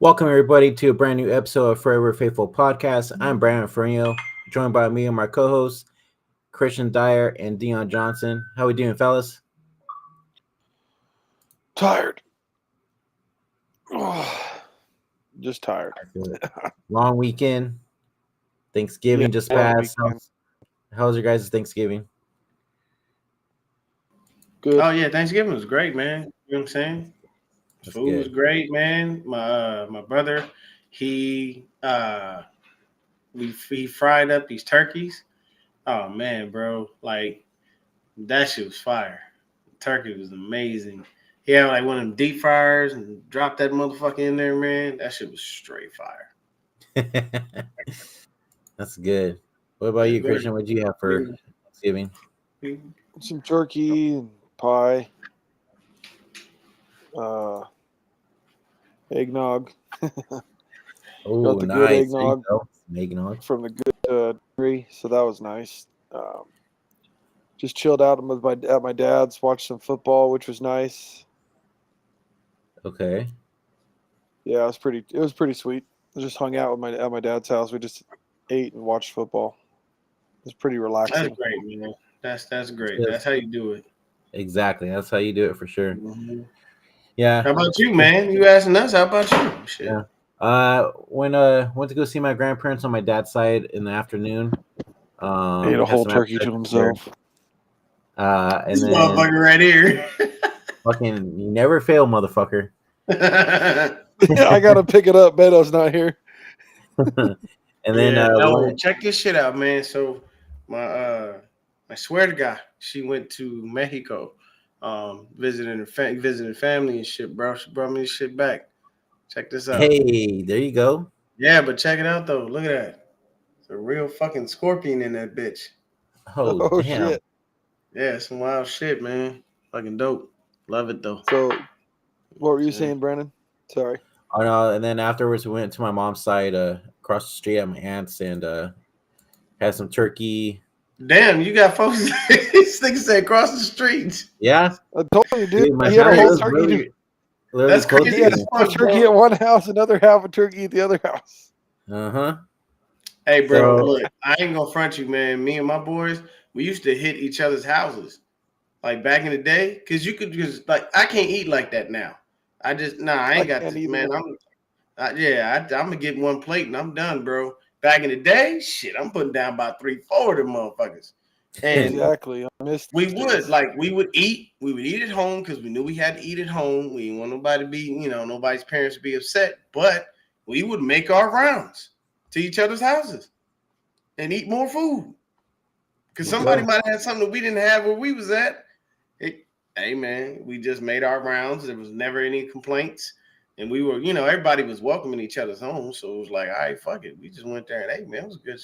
Welcome, everybody, to a brand new episode of Forever Faithful Podcast. I'm Brandon Ferrino, joined by me and my co-hosts, Christian Dyer and Deon Johnson. How we doing, fellas? Tired. Just tired. Long weekend. Thanksgiving just passed. How was your guys' Thanksgiving? Good. Oh yeah, Thanksgiving was great, man. You know what I'm saying? That's Food was good. great, man. My brother, he he fried up these turkeys. Oh man, bro, like that shit was fire. Turkey was amazing. He had like one of them deep fryers and dropped that motherfucker in there, man. That shit was straight fire. That's good. What about you, Christian? What did you have for Thanksgiving? Some turkey and pie. Eggnog. Oh, Got the nice. good eggnog. Eggnog from the good tree, so that was nice. Just chilled out at my dad's, watched some football, which was nice. Okay. Yeah, it was pretty sweet. I just hung out with at my dad's house. We just ate and watched football. It was pretty relaxing. That's great, man. That's great. That's how you do it. Exactly. That's how you do it for sure. Mm-hmm. Yeah. How about you, man? You asking us? How about you? Shit. Yeah. Went to go see my grandparents on my dad's side in the afternoon. Ate a whole turkey to himself. And This then motherfucker right here. fucking you never fail, motherfucker. I gotta pick it up. Beto's not here. And then check this shit out, man. So I swear to God, she went to Mexico, visiting family and shit, bro. She brought me this shit back. Check this out. Hey, there you go. Yeah, but check it out though. Look at that. It's a real fucking scorpion in that bitch. Oh damn. Shit. Yeah, some wild shit, man. Fucking dope. Love it though. So, what were you saying, Brandon? Sorry. Oh no, and then afterwards we went to my mom's side, across the street at my aunt's, and had some turkey. Damn, you got folks. These niggas say across the street. Yeah, I told you, dude. my He had a family whole was turkey. That's crazy. He had half a turkey at one house, another half a turkey at the other house. Hey, bro, look, I ain't gonna front you, man. Me and my boys, we used to hit each other's houses, like back in the day, because I can't eat like that now. I ain't got this, man. I'm gonna get one plate and I'm done, bro. Back in the day, shit, I'm putting down about 3-4 of them motherfuckers. And exactly, we would eat at home because we knew we had to eat at home. We didn't want nobody to be, nobody's parents to be upset, but we would make our rounds to each other's houses and eat more food because somebody might have had something that we didn't have where we was at. Hey man, we just made our rounds. There was never any complaints, and we were, everybody was welcoming each other's homes. So it was like, all right, fuck it. We just went there and hey man, it was good.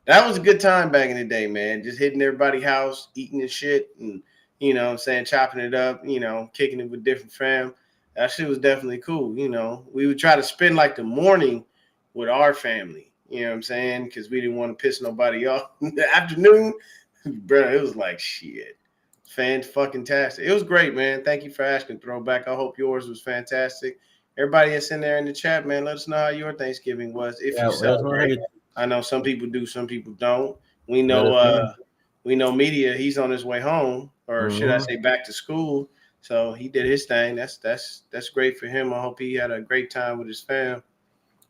That was a good time back in the day, man. Just hitting everybody's house, eating and shit, and chopping it up, kicking it with different fam. That shit was definitely cool. We would try to spend like the morning with our family, you know what I'm saying? Because we didn't want to piss nobody off. In the afternoon, bro, it was like shit. Fan-fucking-tastic. It was great, man. Thank you for asking, Throwback. I hope yours was fantastic. Everybody that's in there in the chat, man, let us know how your Thanksgiving was. If you celebrate. I know some people do, some people don't. We know Media, he's on his way home, or should I say back to school. So he did his thing. That's great for him. I hope he had a great time with his fam.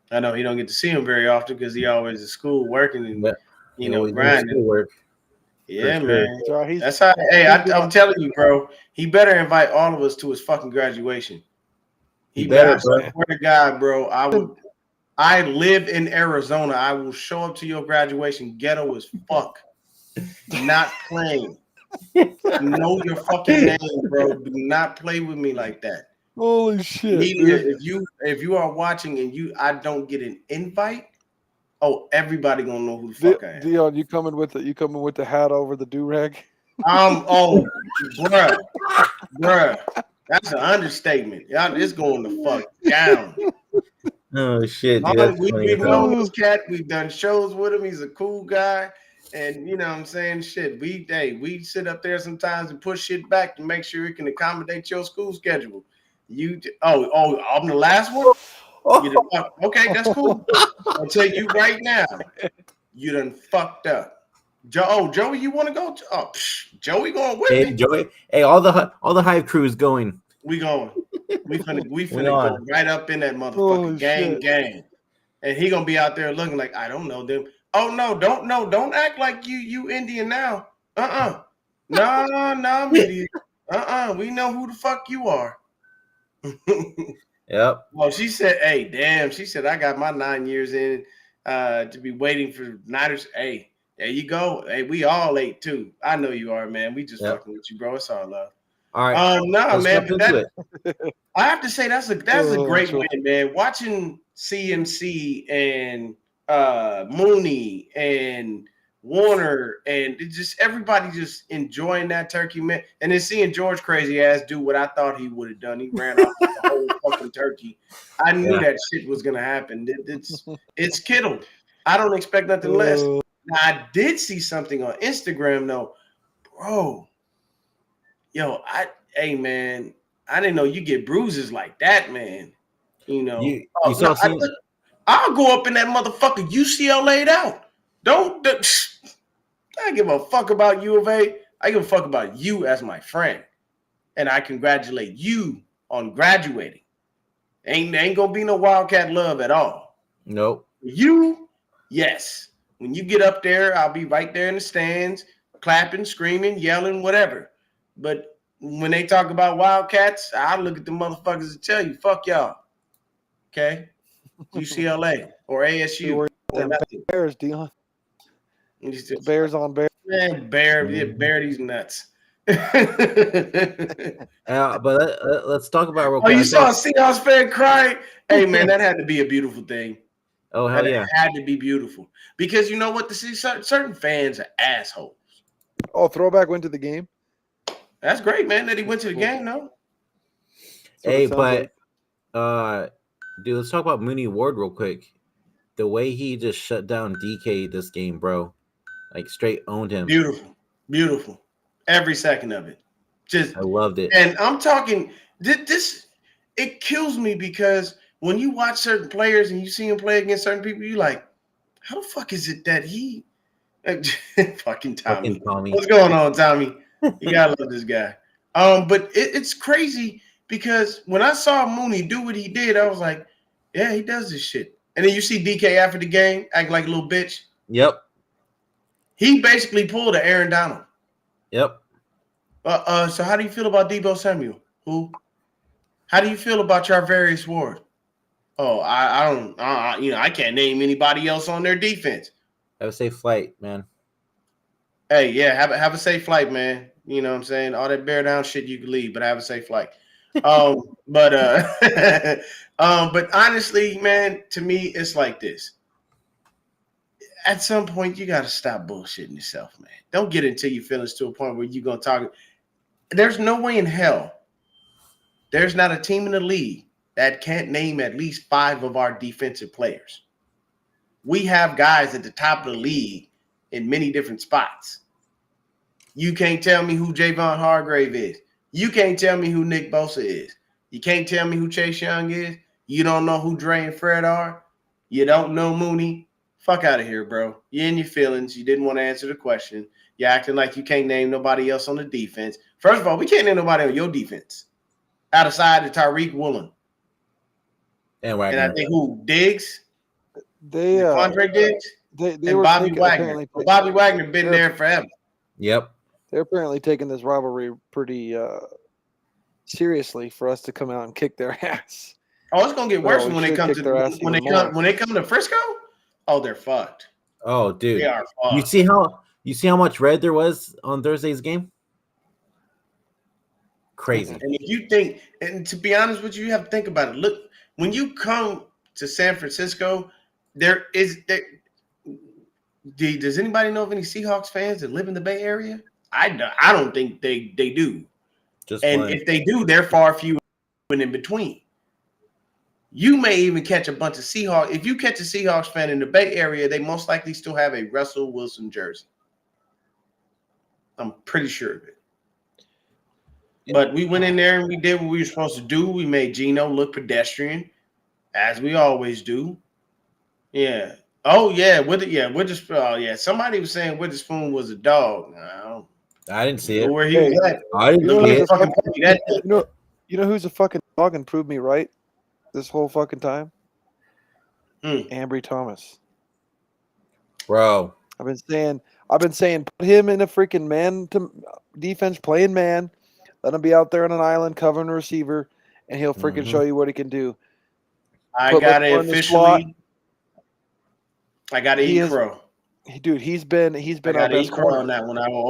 I know he don't get to see him very often because he always at school working and grinding. Work. Yeah, man. That's how. Hey, I'm telling you, bro. He better invite all of us to his fucking graduation. He better. I swear to God, bro. I live in Arizona. I will show up to your graduation ghetto as fuck. Not playing. Know your fucking name, bro. Do not play with me like that. Holy shit! If you are watching and I don't get an invite, everybody gonna know who the fuck I am. Deon, you coming with the hat over the do-rag? Bruh. That's an understatement. Y'all, it's going the fuck down. Oh shit! We've known this cat. We've done shows with him. He's a cool guy, and you know what I'm saying, shit. We sit up there sometimes and push shit back to make sure it can accommodate your school schedule. I'm the last one. You done fucked. Okay, that's cool. I'll tell you right now, you done fucked up. Joey, you want to go? Joey going with me. Joey. Hey, all the hype crew is going. We going. We finna on. go right up in that motherfucker gang. And he gonna be out there looking like I don't know them. Oh no, don't act like you Indian now. No, media. We know who the fuck you are. Yep. Well, she said, hey, damn. She said, I got my 9 years in to be waiting for Niners. Hey, there you go. Hey, we all 8 too. I know you are, man. We just fucking with you, bro. It's all love. All right. No, man. But I have to say that's a great win, man. Watching CMC and Mooney and Warner and just everybody just enjoying that turkey, man. And then seeing George crazy ass do what I thought he would have done. He ran off the whole fucking turkey. I knew that shit was gonna happen. It's Kittle. I don't expect nothing less. Now I did see something on Instagram though, bro. Yo, hey man, I didn't know you get bruises like that, man. You know, I'll go up in that motherfucker UCLA'd out. I give a fuck about U of A. I give a fuck about you as my friend. And I congratulate you on graduating. Ain't gonna be no Wildcat love at all. Nope. You, yes. When you get up there, I'll be right there in the stands, clapping, screaming, yelling, whatever. But when they talk about Wildcats, I look at the motherfuckers and tell you, fuck y'all. Okay? UCLA or ASU. Bears, Deon. Bears on Bears. Man, bear these nuts. But let's talk about real quick. Oh, you saw a Seahawks fan cry? Hey, man, that had to be a beautiful thing. Oh, hell yeah. It had to be beautiful. Because you know what? Certain fans are assholes. Oh, Throwback went to the game? That's great, man, that he went to the game, no? Hey, but, dude, let's talk about Mooney Ward real quick. The way he just shut down DK this game, bro. Like, straight owned him. Beautiful. Every second of it. I loved it. And I'm talking, it kills me because when you watch certain players and you see him play against certain people, you're like, how the fuck is it that he fucking Tommy. What's going on, Tommy? You gotta love this guy. But it's crazy because when I saw Mooney do what he did, I was like, yeah, he does this shit. And then you see DK after the game act like a little bitch. Yep. He basically pulled a Aaron Donald. Yep. So how do you feel about Deebo Samuel? Who? How do you feel about Charvarius Ward? Oh, I don't. I can't name anybody else on their defense. Have a safe flight, man. Hey, yeah, have a safe flight, man. You know what I'm saying? All that bear down shit you can leave, but have a safe flight. But honestly, man, to me, it's like this. At some point, you got to stop bullshitting yourself, man. Don't get into your feelings to a point where you're going to talk. There's no way in hell there's not a team in the league that can't name at least 5 of our defensive players. We have guys at the top of the league in many different spots. You can't tell me who Javon Hargrave is. You can't tell me who Nick Bosa is. You can't tell me who Chase Young is. You don't know who Dre and Fred are. You don't know Mooney. Fuck out of here, bro. You're in your feelings. You didn't want to answer the question. You're acting like you can't name nobody else on the defense. First of all, we can't name nobody on your defense outside of Tyreek Woolen. And I think who? Diggs? Andre Diggs? They and were Bobby Wagner. Bobby Wagner been there forever. Yep. They're apparently taking this rivalry pretty seriously for us to come out and kick their ass. Oh, it's gonna get worse when they come to Frisco. Oh, they're fucked. Oh, dude, they are fucked. You see how much red there was on Thursday's game? Crazy. And if you think, and to be honest with you have to think about it. Look, when you come to San Francisco, does anybody know of any Seahawks fans that live in the Bay Area? I don't think they do. If they do, they're far few and in between. You may even catch a bunch of Seahawks. If you catch a Seahawks fan in the Bay Area, they most likely still have a Russell Wilson jersey. I'm pretty sure of it. But we went in there and we did what we were supposed to do. We made Geno look pedestrian. as we always do. Yeah. Oh yeah, Witherspoon. Oh yeah, somebody was saying Witherspoon was a dog. No, I didn't see know it. where he was at. I You didn't know see who's it. a fucking you know who's a fucking dog and proved me right this whole fucking time? Ambry Thomas. Bro. I've been saying put him in a freaking man to defense playing man. Let him be out there on an island covering a receiver, and he'll freaking show you what he can do. I got to officially. I got to eat crow. Dude, he's been our best corner on that one. I will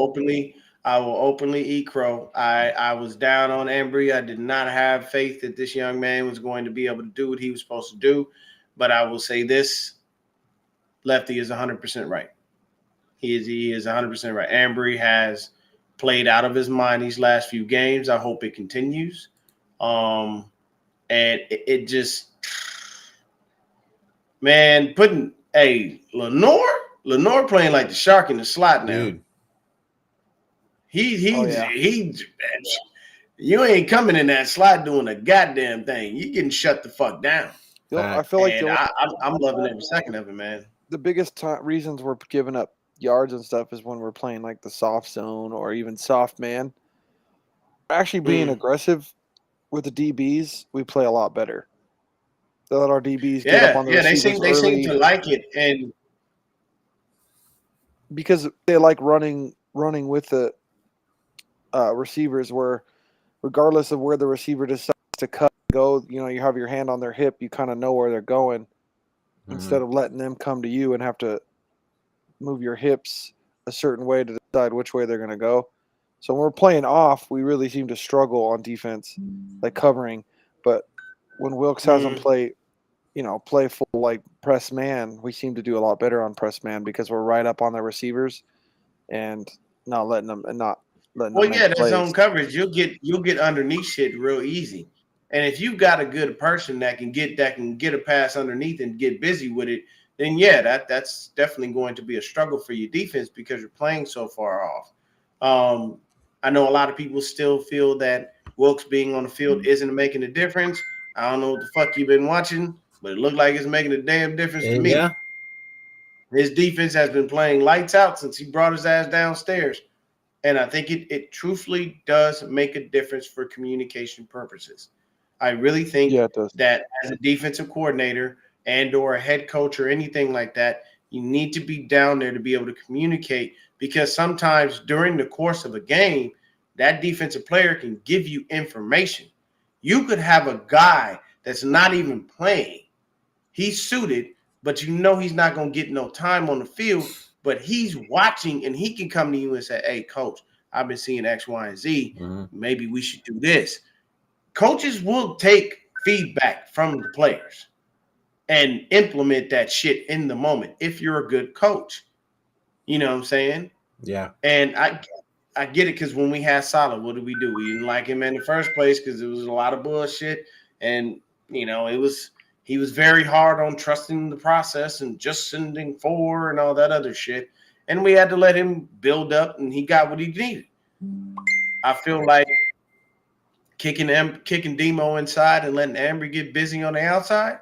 openly eat crow. I was down on Embry. I did not have faith that this young man was going to be able to do what he was supposed to do. But I will say this: Lefty is 100% right. He is 100% right. Embry has played out of his mind these last few games. I hope it continues. And it just, man, putting Lenore playing like the shark in the slot now. Dude. He you ain't coming in that slot doing a goddamn thing. You getting shut the fuck down. I feel like I'm loving every second of it, man. The biggest reasons we're giving up yards and stuff is when we're playing like the soft zone or even soft man. Actually being aggressive with the DBs, we play a lot better. They let our DBs get up on the receivers they seem to like it, and because they like running with the receivers, where regardless of where the receiver decides to cut go, you have your hand on their hip, you kind of know where they're going, instead of letting them come to you and have to move your hips a certain way to decide which way they're going to go. So when we're playing off, we really seem to struggle on defense, like covering. But when Wilkes has them play full like press man, we seem to do a lot better on press man because we're right up on the receivers and not letting them that zone coverage, you'll get underneath shit real easy. And if you've got a good person that can get a pass underneath and get busy with it, then that's definitely going to be a struggle for your defense because you're playing so far off. I know a lot of people still feel that Wilkes being on the field isn't making a difference. I don't know what the fuck you've been watching, but it looked like it's making a damn difference to me. Yeah. His defense has been playing lights out since he brought his ass downstairs. And I think it truthfully does make a difference for communication purposes. I really think that as a defensive coordinator and or a head coach or anything like that, you need to be down there to be able to communicate, because sometimes during the course of a game, that defensive player can give you information. You could have a guy that's not even playing. He's suited, but he's not going to get no time on the field, but he's watching and he can come to you and say, hey, coach, I've been seeing X, Y, and Z. Maybe we should do this. Coaches will take feedback from the players and implement that shit in the moment if you're a good coach. You know what I'm saying? Yeah. And I get it, because when we had Salah, what did we do? We didn't like him in the first place because it was a lot of bullshit. And, he was very hard on trusting the process and just sending for and all that other shit. And we had to let him build up, and he got what he needed. I feel like kicking Demo inside and letting Ambry get busy on the outside.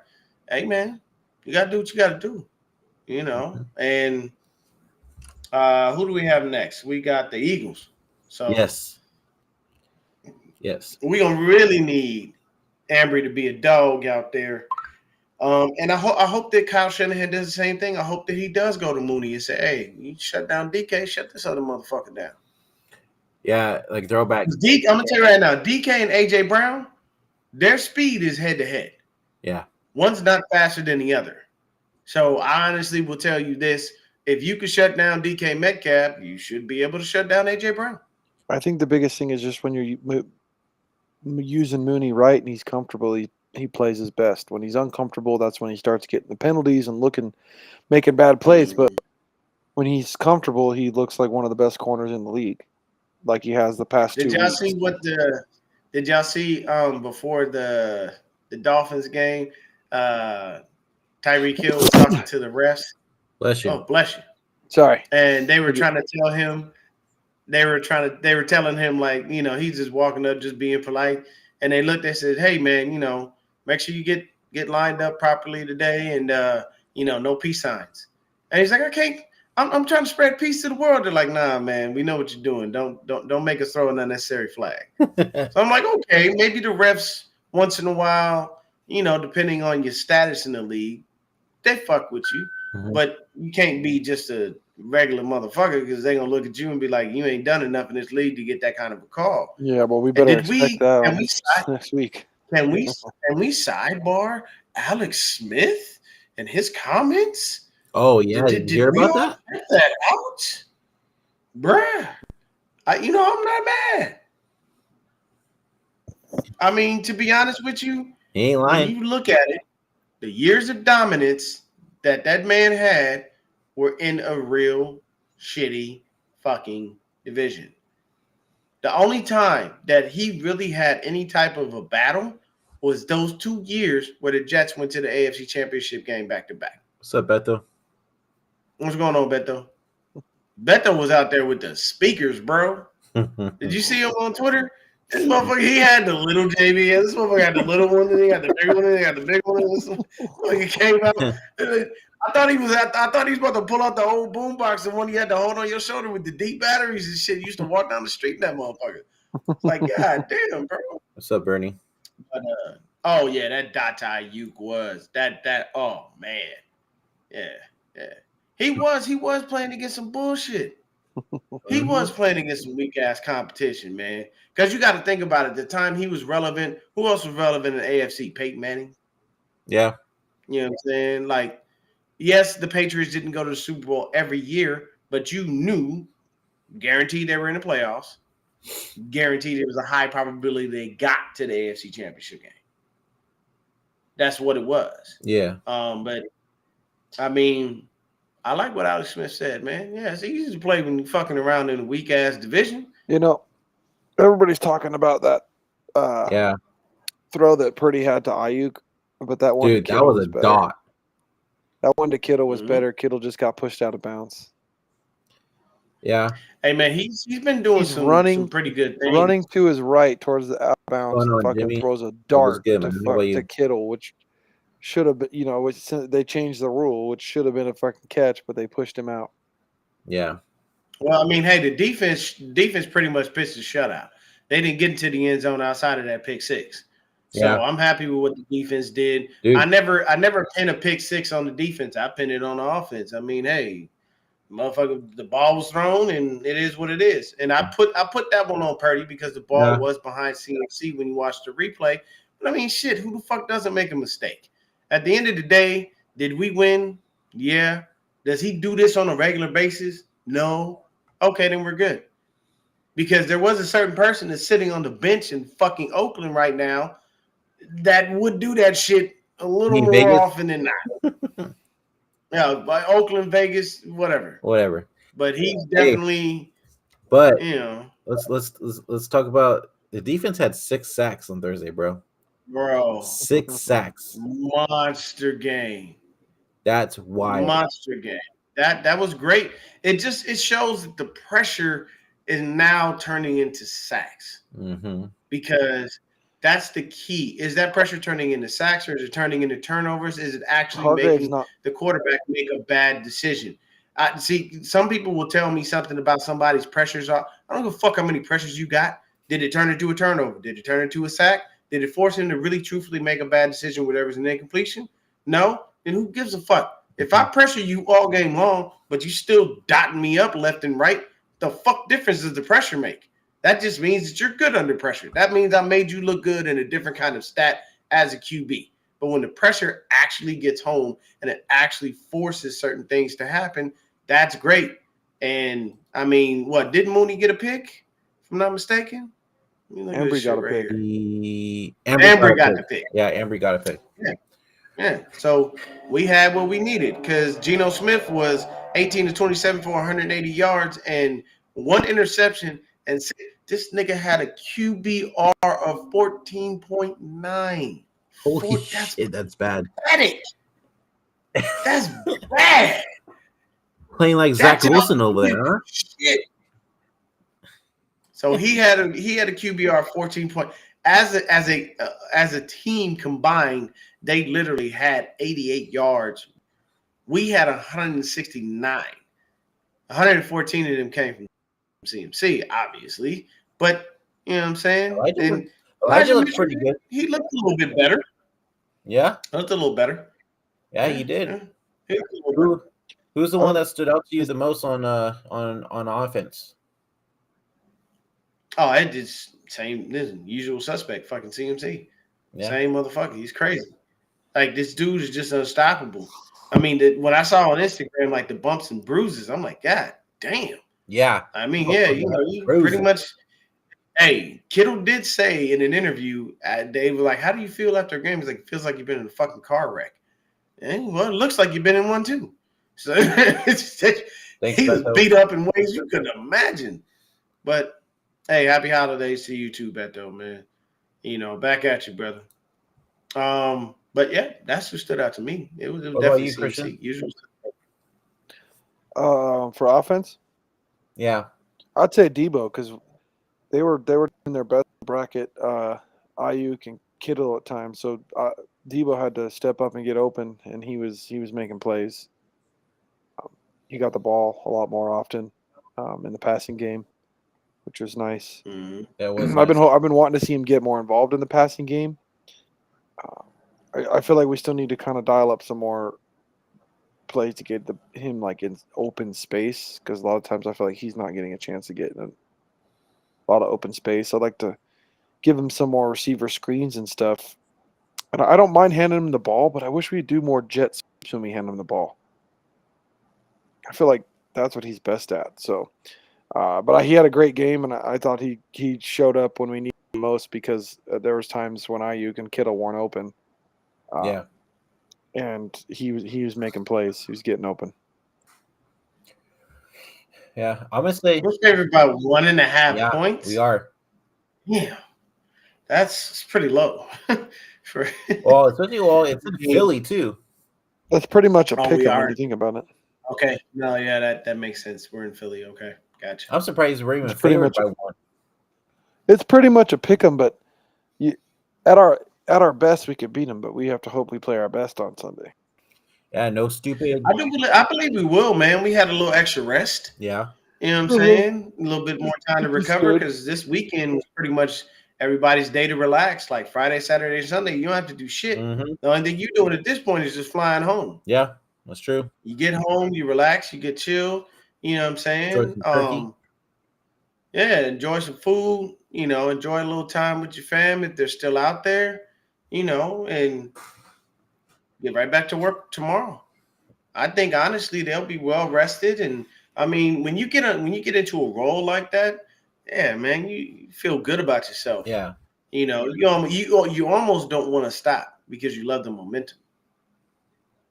Hey, man, you got to do what you got to do, And who do we have next? We got the Eagles. So yes, we're going to really need Ambry to be a dog out there. And I hope that Kyle Shanahan does the same thing. I hope that he does go to Mooney and say, hey, you shut down DK, shut this other motherfucker down. Yeah, like throwback. I'm going to tell you right now, DK and AJ Brown, their speed is head-to-head. Yeah. One's not faster than the other. So I honestly will tell you this. If you could shut down DK Metcalf, you should be able to shut down AJ Brown. I think the biggest thing is just when you're using Mooney right and he's comfortable, he plays his best. When he's uncomfortable, that's when he starts getting the penalties and making bad plays. But when he's comfortable, he looks like one of the best corners in the league, like he has the past 2 weeks. Did y'all see before the Dolphins game, Tyreek Hill was talking to the refs? Bless you. Oh, bless you. Sorry. And they were trying to tell him, they were telling him, like, he's just walking up, just being polite. And they looked, they said, hey, man, make sure you get get lined up properly today, and no peace signs. And he's like, I can't. I'm trying to spread peace to the world. They're like, nah, man, we know what you're doing. Don't make us throw an unnecessary flag. So I'm like, okay, maybe the refs once in a while, depending on your status in the league, they fuck with you. Mm-hmm. But you can't be just a regular motherfucker because they're gonna look at you and be like, you ain't done enough in this league to get that kind of a call. Yeah, well, we better expect that next week. Can we sidebar Alex Smith and his comments? Oh yeah, did you hear about that? Get that out, bruh. I'm not mad. I mean, to be honest with you, he ain't lying. When you look at it, the years of dominance that man had were in a real shitty fucking division. The only time that he really had any type of a battle was those 2 years where the Jets went to the AFC Championship game back to back. What's up, Beto? What's going on, Beto? Beto was out there with the speakers, bro. Did you see him on Twitter? This motherfucker, he had the little JB. This motherfucker had the little one, and he got the big one, and he got the big one. This motherfucker came out. I thought he was about to pull out the old boombox, the one you had to hold on your shoulder with the deep batteries and shit. You used to walk down the street in that motherfucker. Like, god damn, bro. What's up, Bernie? But, oh yeah, that Data Ayuk was that. Oh man, yeah. He was playing against some bullshit. He was playing against some weak ass competition, man. Because you got to think about it. The time he was relevant, who else was relevant in the AFC? Peyton Manning. Yeah. You know what I'm saying? Like, yes, the Patriots didn't go to the Super Bowl every year, but you knew, guaranteed they were in the playoffs, guaranteed it was a high probability they got to the AFC Championship game. That's what it was. Yeah. But I mean, I like what Alex Smith said, man. Yeah, it's easy to play when you're fucking around in a weak ass division. Everybody's talking about that throw that Purdy had to Ayuk, but that one, dude, that was a dot. That one to Kittle was better. Kittle just got pushed out of bounds. Yeah. Hey man, he's been doing some pretty good things. Running to his right towards the out of bounds, and fucking Jimmy throws a dart to Kittle, which should have been, which they changed the rule, which should have been a fucking catch, but they pushed him out. Yeah. Well, I mean, hey, the defense pretty much pitched a shutout. They didn't get into the end zone outside of that pick six. So I'm happy with what the defense did. Dude. I never pin a pick six on the defense. I pin it on the offense. I mean, hey, motherfucker, the ball was thrown and it is what it is. And I put that one on Purdy because the ball was behind CMC when you watch the replay. But I mean, shit, who the fuck doesn't make a mistake? At the end of the day, did we win? Yeah. Does he do this on a regular basis? No. Okay, then we're good. Because there was a certain person that's sitting on the bench in fucking Oakland right now that would do that shit a little more Vegas? Often than not. Like Oakland, Vegas, whatever. But he's definitely. But let's talk about the defense had 6 sacks on Thursday, bro. 6 sacks. Monster game. That's wild. Monster game. That was great. It shows that the pressure is now turning into sacks. Mm-hmm. Because that's the key. Is that pressure turning into sacks or is it turning into turnovers? Is it actually making the quarterback make a bad decision? See, some people will tell me something about somebody's pressures. I don't give a fuck how many pressures you got. Did it turn into a turnover? Did it turn into a sack? Did it force him to really truthfully make a bad decision where there was an incompletion? No? Then who gives a fuck? If I pressure you all game long, but you still dotting me up left and right, the fuck difference does the pressure make? That just means that you're good under pressure. That means I made you look good in a different kind of stat as a QB. But when the pressure actually gets home and it actually forces certain things to happen, that's great. And, I mean, didn't Mooney get a pick, if I'm not mistaken? Embry got a pick. Embry got the pick. Yeah, Embry got a pick. Yeah. So we had what we needed because Geno Smith was 18 to 27 for 180 yards and 1 interception. And this nigga had a QBR of 14.9. Holy shit, that's bad. That's bad. Playing like Zach Wilson over there, huh? Shit. So he had a QBR of 14 point. As a team combined, they literally had 88 yards. We had 169. 114 of them came from CMC, obviously. But you know what I'm saying? Elijah looked pretty good. He looked a little bit better. Yeah. Looked a little better. Yeah, he did. Yeah. Who's the one that stood out to you the most on offense? Oh, it just same usual suspect, fucking CMC. Yeah. Same motherfucker. He's crazy. Like this dude is just unstoppable. I mean, when I saw on Instagram like the bumps and bruises, I'm like, God damn. Yeah. I mean, yeah, you pretty much. Hey, Kittle did say in an interview, they were like, "How do you feel after a game?" He's like, "It feels like you've been in a fucking car wreck." And well, it looks like you've been in one too. So he was beat up in ways you couldn't imagine. But hey, happy holidays to you too, Beto, man. Back at you, brother. But yeah, that's what stood out to me. It was definitely CMC. Usually. For offense, yeah, I'd say Debo because they were in their best bracket. Ayuk and Kittle at times, so Debo had to step up and get open, and he was making plays. He got the ball a lot more often in the passing game, which was nice. Mm-hmm. I've been wanting to see him get more involved in the passing game. I feel like we still need to kind of dial up some more plays to get him like in open space because a lot of times I feel like he's not getting a chance to get in a lot of open space. I'd like to give him some more receiver screens and stuff. And I don't mind handing him the ball, but I wish we'd do more jet sweeps when we hand him the ball. I feel like that's what he's best at. So, but he had a great game, and I thought he showed up when we needed him most because there was times when Ayuk and Kittle weren't open. Yeah. And he was making plays. He was getting open. Yeah, I'm gonna say we're favored by 1.5 points. We are. Yeah, that's pretty low. Especially it's in Philly too. That's pretty much a pick when you think about it. Okay, no, yeah, that makes sense. We're in Philly. Okay, gotcha. I'm surprised we're even favored by 1. It's pretty much a pick 'em, but at our best we could beat them, but we have to hope we play our best on Sunday. Yeah, no stupid. I believe we will, man. We had a little extra rest. Yeah. You know what I'm saying? A little bit more time to recover because this weekend was pretty much everybody's day to relax. Like Friday, Saturday, Sunday, you don't have to do shit. Mm-hmm. The only thing you're doing at this point is just flying home. Yeah, that's true. You get home, you relax, you get chill. You know what I'm saying? Yeah, enjoy some food. Enjoy a little time with your fam if they're still out there. And get right back to work tomorrow. I think honestly they'll be well rested, and I mean when you get into a role like that, yeah, man, you feel good about yourself. Yeah, you almost don't want to stop because you love the momentum.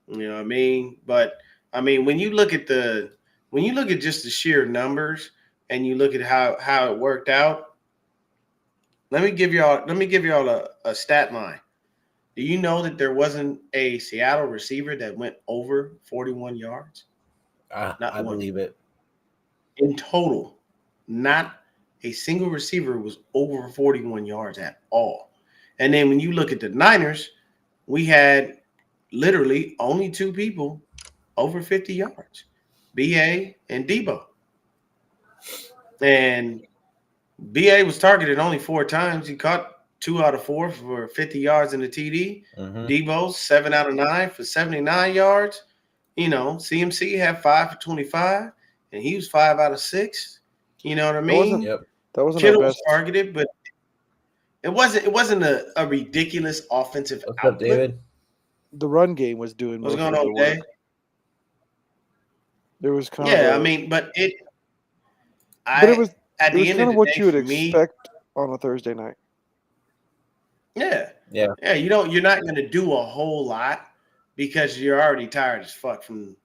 You know what I mean? But I mean when you look at just the sheer numbers and you look at how it worked out, let me give y'all a stat line. Do you know that there wasn't a Seattle receiver that went over 41 yards? I believe it. In total, not a single receiver was over 41 yards at all. And then when you look at the Niners, we had literally only 2 people over 50 yards, BA and Debo. And BA was targeted only 4 times. He caught 2 out of 4 for 50 yards in the TD. Mm-hmm. Debo's 7 out of 9 for 79 yards. CMC had 5 for 25, and he was 5 out of 6. You know what I mean? That wasn't Kittle was targeted, but it wasn't a ridiculous offensive output. Up, David? The run game was doing what's going on, Dave? There was kind of I mean, but it was kind of what you would expect on a Thursday night. Yeah. You're not going to do a whole lot because you're already tired as fuck from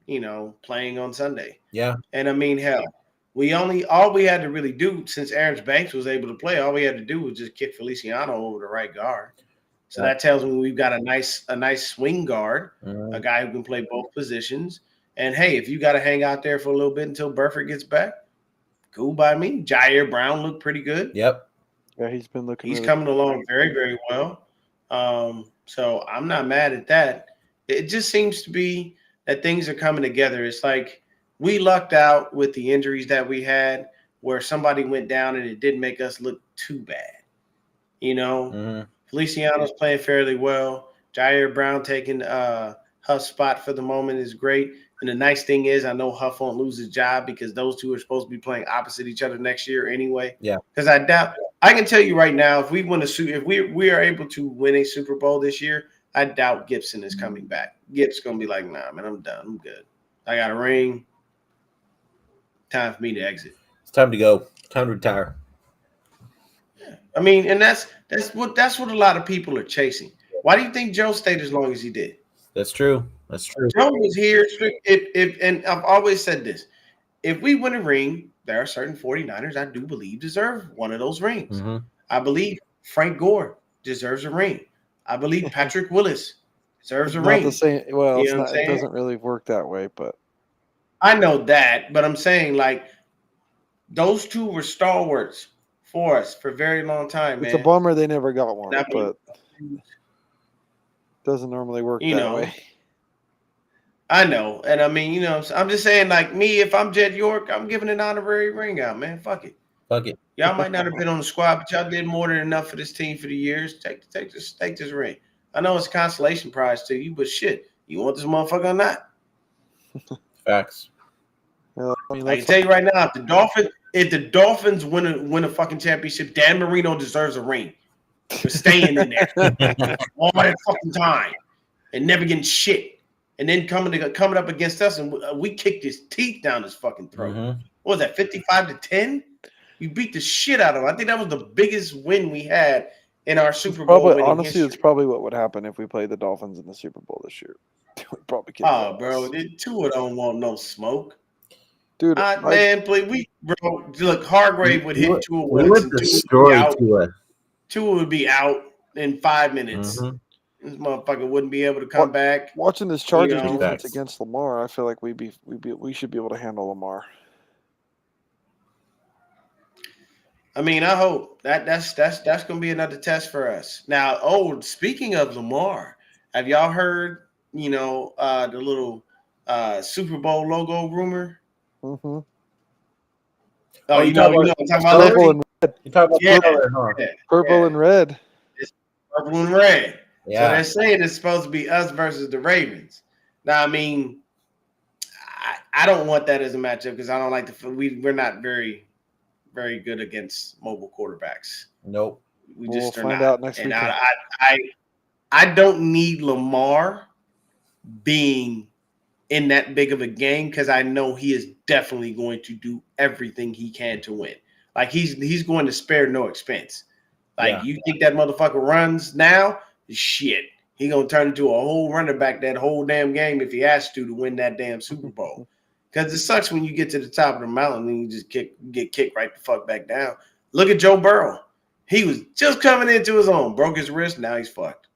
playing on Sunday. Yeah. And I mean, hell, all we had to really do since Aaron Banks was able to play, all we had to do was just kick Feliciano over the right guard. So that tells me we've got a nice swing guard, a guy who can play both positions. And hey, if you got to hang out there for a little bit until Burford gets back, cool by me. Jair Brown looked pretty good. Yep. Yeah, he's been looking. He's really coming along very, very well. So I'm not mad at that. It just seems to be that things are coming together. It's like we lucked out with the injuries that we had, where somebody went down and it didn't make us look too bad. You know, Feliciano's playing fairly well. Jair Brown taking Huff's spot for the moment is great. And the nice thing is, I know Huff won't lose his job because those two are supposed to be playing opposite each other next year anyway. Yeah. Because I can tell you right now, if we are able to win a Super Bowl this year, I doubt Gibson is coming back. Gib's gonna be like, nah, man, I'm done. I'm good. I got a ring. Time for me to exit. It's time to go. Time to retire. Yeah. I mean, and that's what a lot of people are chasing. Why do you think Joe stayed as long as he did? That's true. That's true. Joe was here. And I've always said this: if we win a ring, there are certain 49ers I do believe deserve one of those rings. I believe Frank Gore deserves a ring. I believe Patrick Willis deserves a ring. Not the same. Well, You know what I'm it saying? doesn't really work that way, but I know that, but I'm saying like those two were stalwarts for us for a very long time, man. it's a bummer they never got one. I mean, But doesn't normally work you that know, way. I know, and I mean, you know, I'm just saying, like me, if I'm Jed York, I'm giving an honorary ring out, man. Fuck it. Fuck it. Y'all might not have been on the squad, but y'all did more than enough for this team for the years. Take this ring. I know it's a consolation prize to you, but shit, you want this motherfucker or not? Facts. Yeah, I mean, I can tell you right now, if the Dolphins win a fucking championship, Dan Marino deserves a ring for staying in there all that fucking time and never getting shit, and then coming up against us and we kicked his teeth down his fucking throat. What was that, 55-10? You beat the shit out of him. I think that was the biggest win we had in our Super Bowl winning honestly, history. it's probably what would happen if we played the Dolphins in the Super Bowl this year. We'd probably kick Oh, their bro, ass. the Tua don't want no smoke. Dude, Man, look, Hargrave would hit Tua We once would and destroy Tua. Tua would be out in 5 minutes. This motherfucker wouldn't be able to come back. watching this Chargers defense Facts. against Lamar, I feel like we should be able to handle Lamar. I mean, I hope that's gonna be another test for us. Now, speaking of Lamar, have y'all heard, the little Super Bowl logo rumor? Mm-hmm. Oh, you know what I'm talking about? Purple and red. You talk about Purple and red. It's purple and red. Yeah. So they're saying it's supposed to be us versus the Ravens. Now, I mean, I don't want that as a matchup because I don't like we're not very, very good against mobile quarterbacks. Nope. We'll find out next week. I don't need Lamar being in that big of a game because I know he is definitely going to do everything he can to win. Like he's going to spare no expense. Like you think that motherfucker runs now? Shit. He gonna turn into a whole running back that whole damn game if he has to win that damn Super Bowl. Because it sucks when you get to the top of the mountain and you just get kicked right the fuck back down. Look at Joe Burrow. He was just coming into his own, broke his wrist, now he's fucked.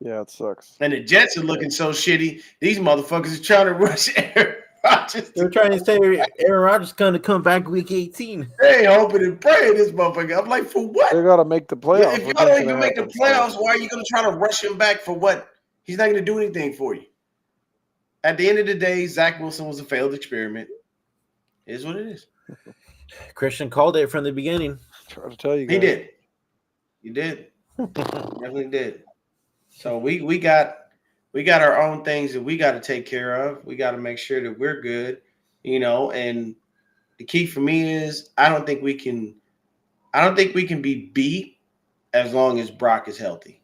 Yeah, it sucks. And the Jets are looking so shitty. These motherfuckers are trying to rush Aaron Rodgers. They're trying to say Aaron Rodgers is going to come back week 18. They hoping and praying this motherfucker. I'm like, for what? They got to make the playoffs. If y'all don't even make the playoffs, why are you going to try to rush him back for what? He's not going to do anything for you. At the end of the day, Zach Wilson was a failed experiment. It is what it is. Christian called it from the beginning. Try to tell you guys. He did. He did. Definitely did. So we got our own things that we got to take care of. We got to make sure that we're good, and the key for me is I don't think we can be beat as long as Brock is healthy.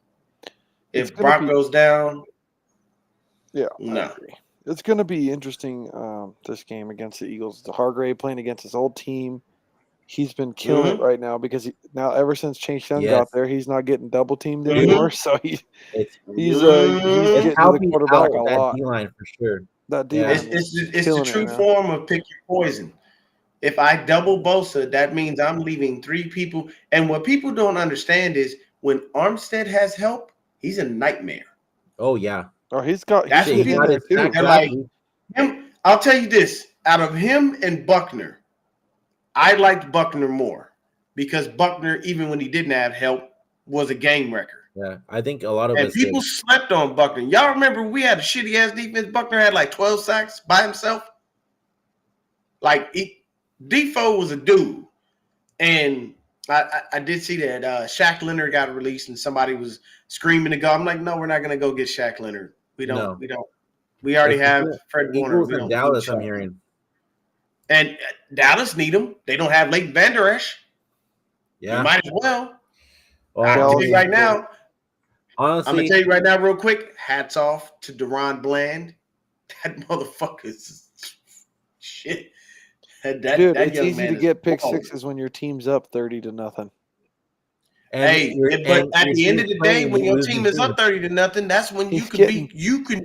If Brock goes down, no. I agree. It's going to be interesting this game against the Eagles. The Hargrave playing against his old team. He's been killing it right now because now ever since Chase Young got there, he's not getting double teamed anymore. So he's getting to the quarterback a lot. D-line for sure. That D-line it's the true form of pick your poison. If I double Bosa, that means I'm leaving 3 people. And what people don't understand is when Armstead has help, he's a nightmare. Oh yeah. Oh, he's got like him. I'll tell you this: out of him and Buckner, I liked Buckner more because Buckner, even when he didn't have help, was a game wrecker. Yeah, I think a lot of us people slept on Buckner. Y'all remember we had a shitty ass defense. Buckner had like 12 sacks by himself. Like Defoe was a dude, and I did see that Shaq Leonard got released, and somebody was screaming to go. I'm like, no, we're not gonna go get Shaq Leonard. We don't. We already have Fred Warner. We don't Dallas. I'm hearing, and Dallas need him. They don't have Leighton Vander Esch. Yeah, you might as well. I'll tell you right now. Honestly, I'm gonna tell you right now, real quick. Hats off to Deron Bland. That motherfucker's shit. Dude, it's easy to get pick sixes when your team's up 30-0. But at the end of the day, when your team is up 30-0, that's when you can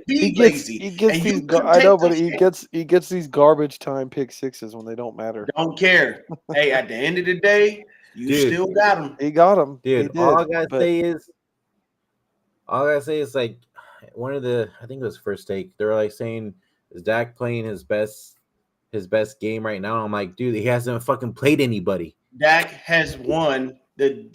be lazy. He gets these. I know, but he gets these garbage time pick sixes when they don't matter. Don't care. Hey, at the end of the day, you still got him. He got him, dude. All I gotta say is like one of the. I think it was First Take. They were like saying, "Is Dak playing his best game right now?" I'm like, dude, he hasn't fucking played anybody. Dak has won. The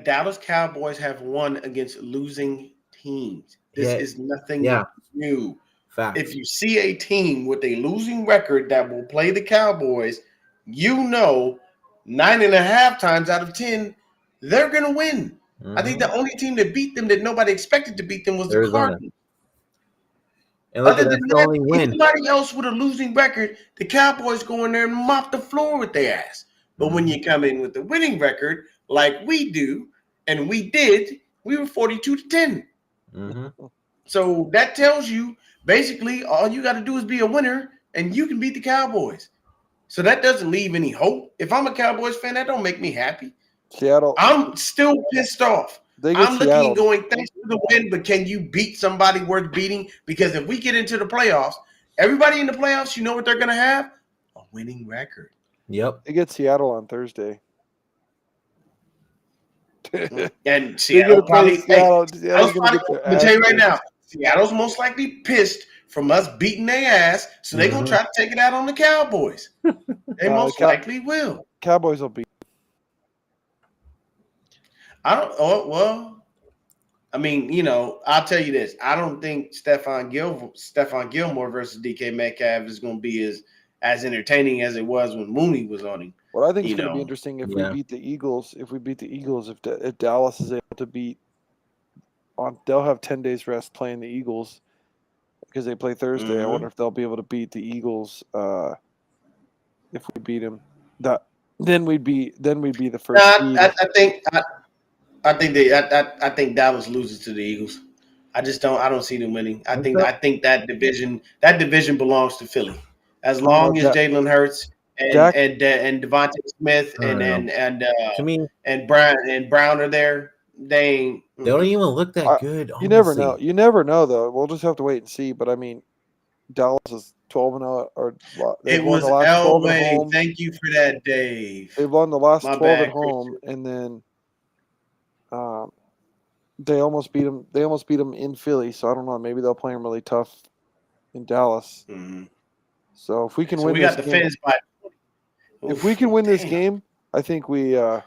Dallas Cowboys have won against losing teams. This is nothing new. Fact. If you see a team with a losing record that will play the Cowboys, 9.5 times out of 10, they're going to win. Mm-hmm. I think the only team that beat them that nobody expected to beat them was the Cardinals. And look, that's the only win. Anybody else with a losing record, the Cowboys go in there and mop the floor with their ass. But when you come in with the winning record, like we do, and we did, we were 42-10. Mm-hmm. So that tells you basically all you got to do is be a winner, and you can beat the Cowboys. So that doesn't leave any hope. If I'm a Cowboys fan, that don't make me happy. Seattle. I'm still pissed off. I'm looking going, thanks for the win, but can you beat somebody worth beating? Because if we get into the playoffs, everybody in the playoffs, you know what they're going to have? A winning record. Yep. They get Seattle on Thursday. And Seattle probably – I'm going to tell you right now, Seattle's most likely pissed from us beating their ass, so they're going to try to take it out on the Cowboys. They most likely will. Cowboys will beat. I'll tell you this. I don't think Stephon Gilmore versus DK Metcalf is going to be as entertaining as it was when Mooney was on him. Well, I think it's going to be interesting if we beat the Eagles. If Dallas is able to beat they'll have 10 days rest playing the Eagles because they play Thursday. Mm-hmm. I wonder if they'll be able to beat the Eagles if we beat them. Then we'd be the first. I think Dallas loses to the Eagles. I don't see them winning. I think that division belongs to Philly. As long as Jalen Hurts and Devontae Smith and Brown are there, they don't even look that good. You never know. You never know though. We'll just have to wait and see. But I mean, Dallas is 12-0 or it was Elway. Thank you for that, Dave. They've won the last 12 at home, and then they almost beat them. They almost beat them in Philly. So I don't know. Maybe they'll play them really tough in Dallas. Mm-hmm. So if we can win this game, if we can win this game, I think we have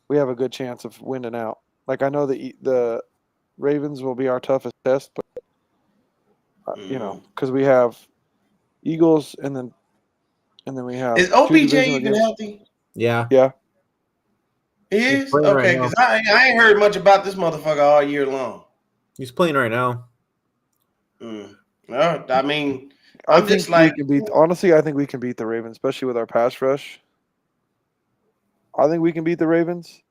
a good chance of winning out. Like I know the Ravens will be our toughest test, but because we have Eagles and then we have. Is OBJ even healthy? Yeah. Yeah. He is? Okay, because I ain't heard much about this motherfucker all year long. He's playing right now. Well, I mean, I think we can beat the Ravens, especially with our pass rush. I think we can beat the Ravens.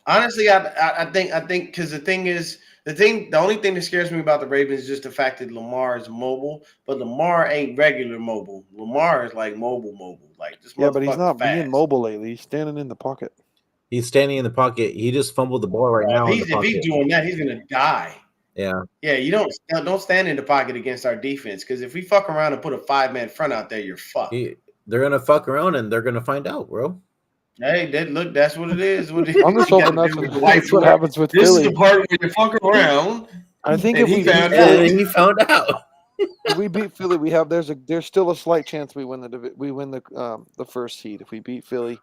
Honestly, I think because the only thing that scares me about the Ravens is just the fact that Lamar is mobile, but Lamar ain't regular mobile. Lamar is like mobile. Like this. Yeah, but he's not being mobile lately. He's standing in the pocket. He's standing in the pocket. He just fumbled the ball right now. If he's doing that, he's gonna die. Yeah. Yeah, you don't stand in the pocket against our defense because if we fuck around and put a 5-man front out there, you're fucked. They're gonna fuck around and they're gonna find out, bro. Hey, that's what it is. I'm just hoping that's what happens with Philly. This is the part where you fuck around. I think if he found out. If we beat Philly, there's still a slight chance we win the first seed if we beat Philly.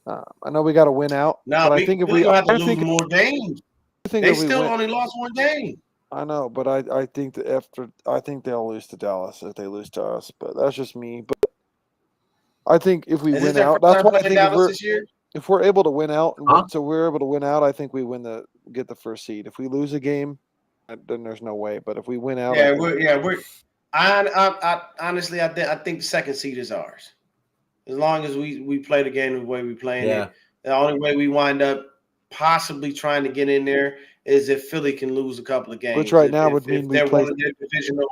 I know we got to win out, No, but I we think if Philly we, gonna have to I lose think, more games. I think They if we still win, only lost one game. I know, but I think that I think they'll lose to Dallas if they lose to us. But that's just me. But I think if we Is this win their out, first that's time why I playing think Dallas this year? if we're able to win out, Huh? so we're able to win out, I think we get the first seed. If we lose a game, then there's no way. But if we win out, I Yeah, think I honestly, I think the second seed is ours. As long as we play the game the way we playing Yeah. it, the only way we wind up possibly trying to get in there is if Philly can lose a couple of games. which right now would mean If we they're play. one of their divisional.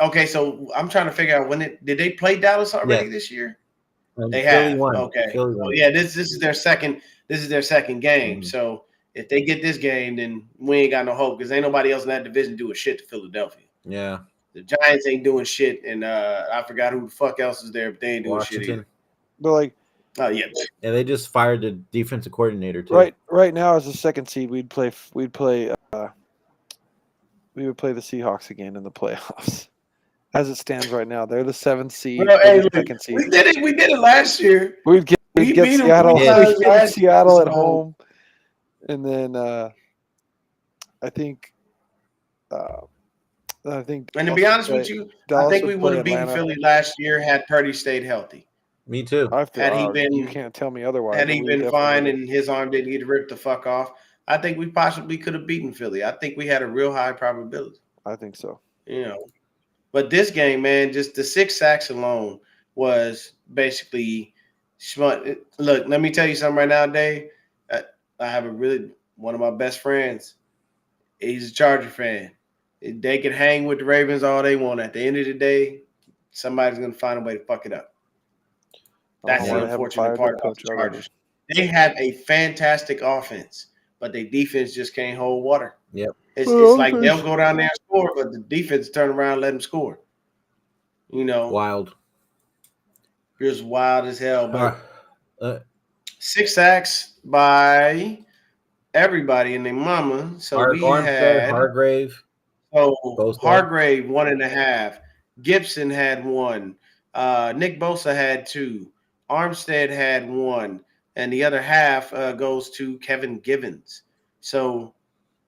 Okay, so I'm trying to figure out did they play Dallas already Yeah. this year? And They Philly have. won. Okay. Philly So won. yeah, this is their second. This is their second game. Mhm. So if they get this game, then we ain't got no hope because ain't nobody else in that division doing shit to Philadelphia. Yeah. The Giants ain't doing shit, and I forgot who the fuck else is there, but they ain't doing shit Washington. either. But like Oh yeah, And they just fired the defensive coordinator too. right now as a second seed, we would play the Seahawks again in the playoffs. As it stands right now, they're the 7th seed. Well, we're hey, the look, second seed. we did it. We did it last year. We'd get We beat them Seattle. 3 times We'd get last Seattle year, at so- home, and then I think. And to be honest with you, I think we would have beaten Philly last year had Purdy stayed healthy. Me too. Had he been, you can't tell me otherwise. Had he We been definitely fine would've- and his arm didn't get ripped the fuck off, I think we possibly could have beaten Philly. I think we had a real high probability. I think so. But this game, man, just the 6 sacks alone was basically smart. Look, let me tell you something right now, Dave. I have one of my best friends. He's a Charger fan. They can hang with the Ravens all they want. At the end of the day, somebody's going to find a way to fuck it up. That's the unfortunate part about the Chargers. They have a fantastic offense, but their defense just can't hold water. Yep. It's like they'll go down there and score, but the defense turn around and let them score. Wild. Just wild as hell. But 6 sacks by everybody and their mama. So we had Hargrave. So Hargrave 1.5. Gibson had 1. Nick Bosa had 2. Armstead had 1. And the other half goes to Kevin Givens. So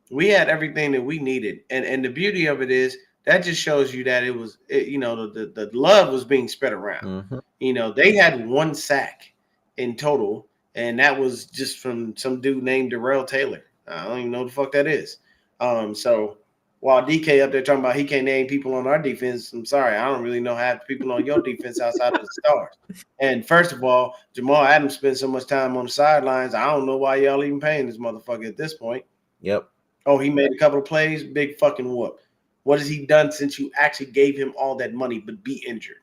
we had everything that we needed. And the beauty of it is that just shows you that the love was being spread around. Mm-hmm. They had 1 sack in total, and that was just from some dude named Darrell Taylor. I don't even know what the fuck that is. So while DK up there talking about he can't name people on our defense, I'm sorry, I don't really know half the people on your defense outside of the stars. And first of all, Jamal Adams spent so much time on the sidelines. I don't know why y'all even paying this motherfucker at this point. Yep. Oh, he made a couple of plays, big fucking whoop. What has he done since you actually gave him all that money but be injured?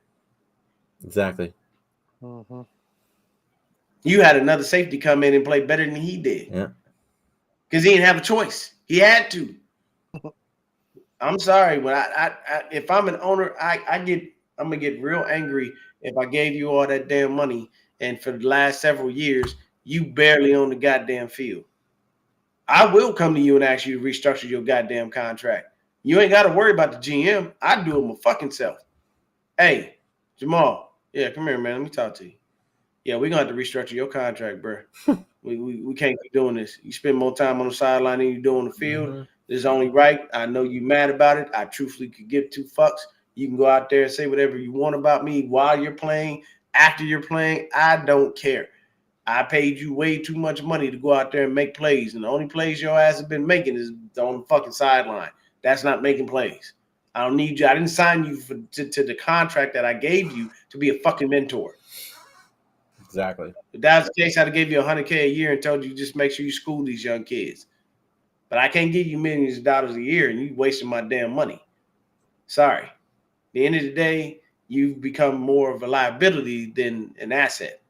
Exactly. Mm-hmm. You had another safety come in and play better than he did. Yeah. Because he didn't have a choice. He had to. I'm sorry, but if I'm an owner, I'm gonna get real angry if I gave you all that damn money and for the last several years you barely own the goddamn field. I will come to you and ask you to restructure your goddamn contract. You ain't got to worry about the GM. I do it my fucking self. Hey, Jamal, yeah, come here, man. Let me talk to you. Yeah, we're gonna have to restructure your contract, bro. we can't keep doing this. You spend more time on the sideline than you do on the field. Mm-hmm. This is only right. I know you mad about it. I truthfully could give 2 fucks. You can go out there and say whatever you want about me while you're playing, after you're playing. I don't care. I paid you way too much money to go out there and make plays, and the only plays your ass has been making is on the fucking sideline. That's not making plays. I don't need you. I didn't sign you to the contract that I gave you to be a fucking mentor. Exactly. If that was the case, I'd have gave you $100K a year and told you just make sure you school these young kids. But I can't give you millions of dollars a year and you wasting my damn money. Sorry. At the end of the day, you've become more of a liability than an asset.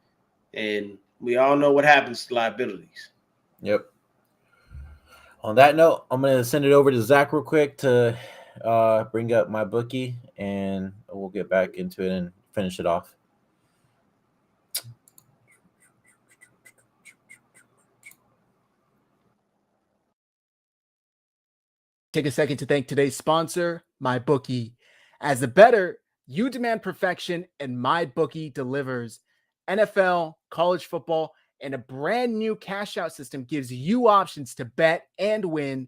And we all know what happens to liabilities. Yep. On that note, I'm going to send it over to Zach real quick to bring up my bookie, and we'll get back into it and finish it off. Take a second to thank today's sponsor, MyBookie. As a bettor, you demand perfection, and MyBookie delivers. NFL, college football, and a brand new cash out system gives you options to bet and win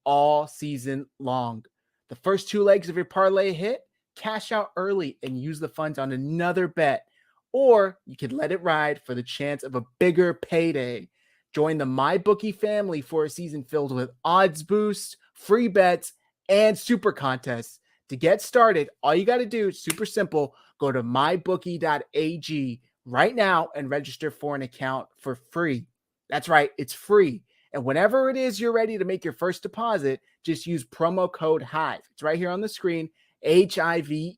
all season long. The first 2 legs of your parlay hit, cash out early and use the funds on another bet. Or you could let it ride for the chance of a bigger payday. Join the MyBookie family for a season filled with odds boosts, free bets, and super contests. To get started, all you got to do is super simple. Go to mybookie.ag right now and register for an account for free. That's right, it's free. And whenever it is you're ready to make your first deposit, just use promo code HIVE. It's right here on the screen, HIVE,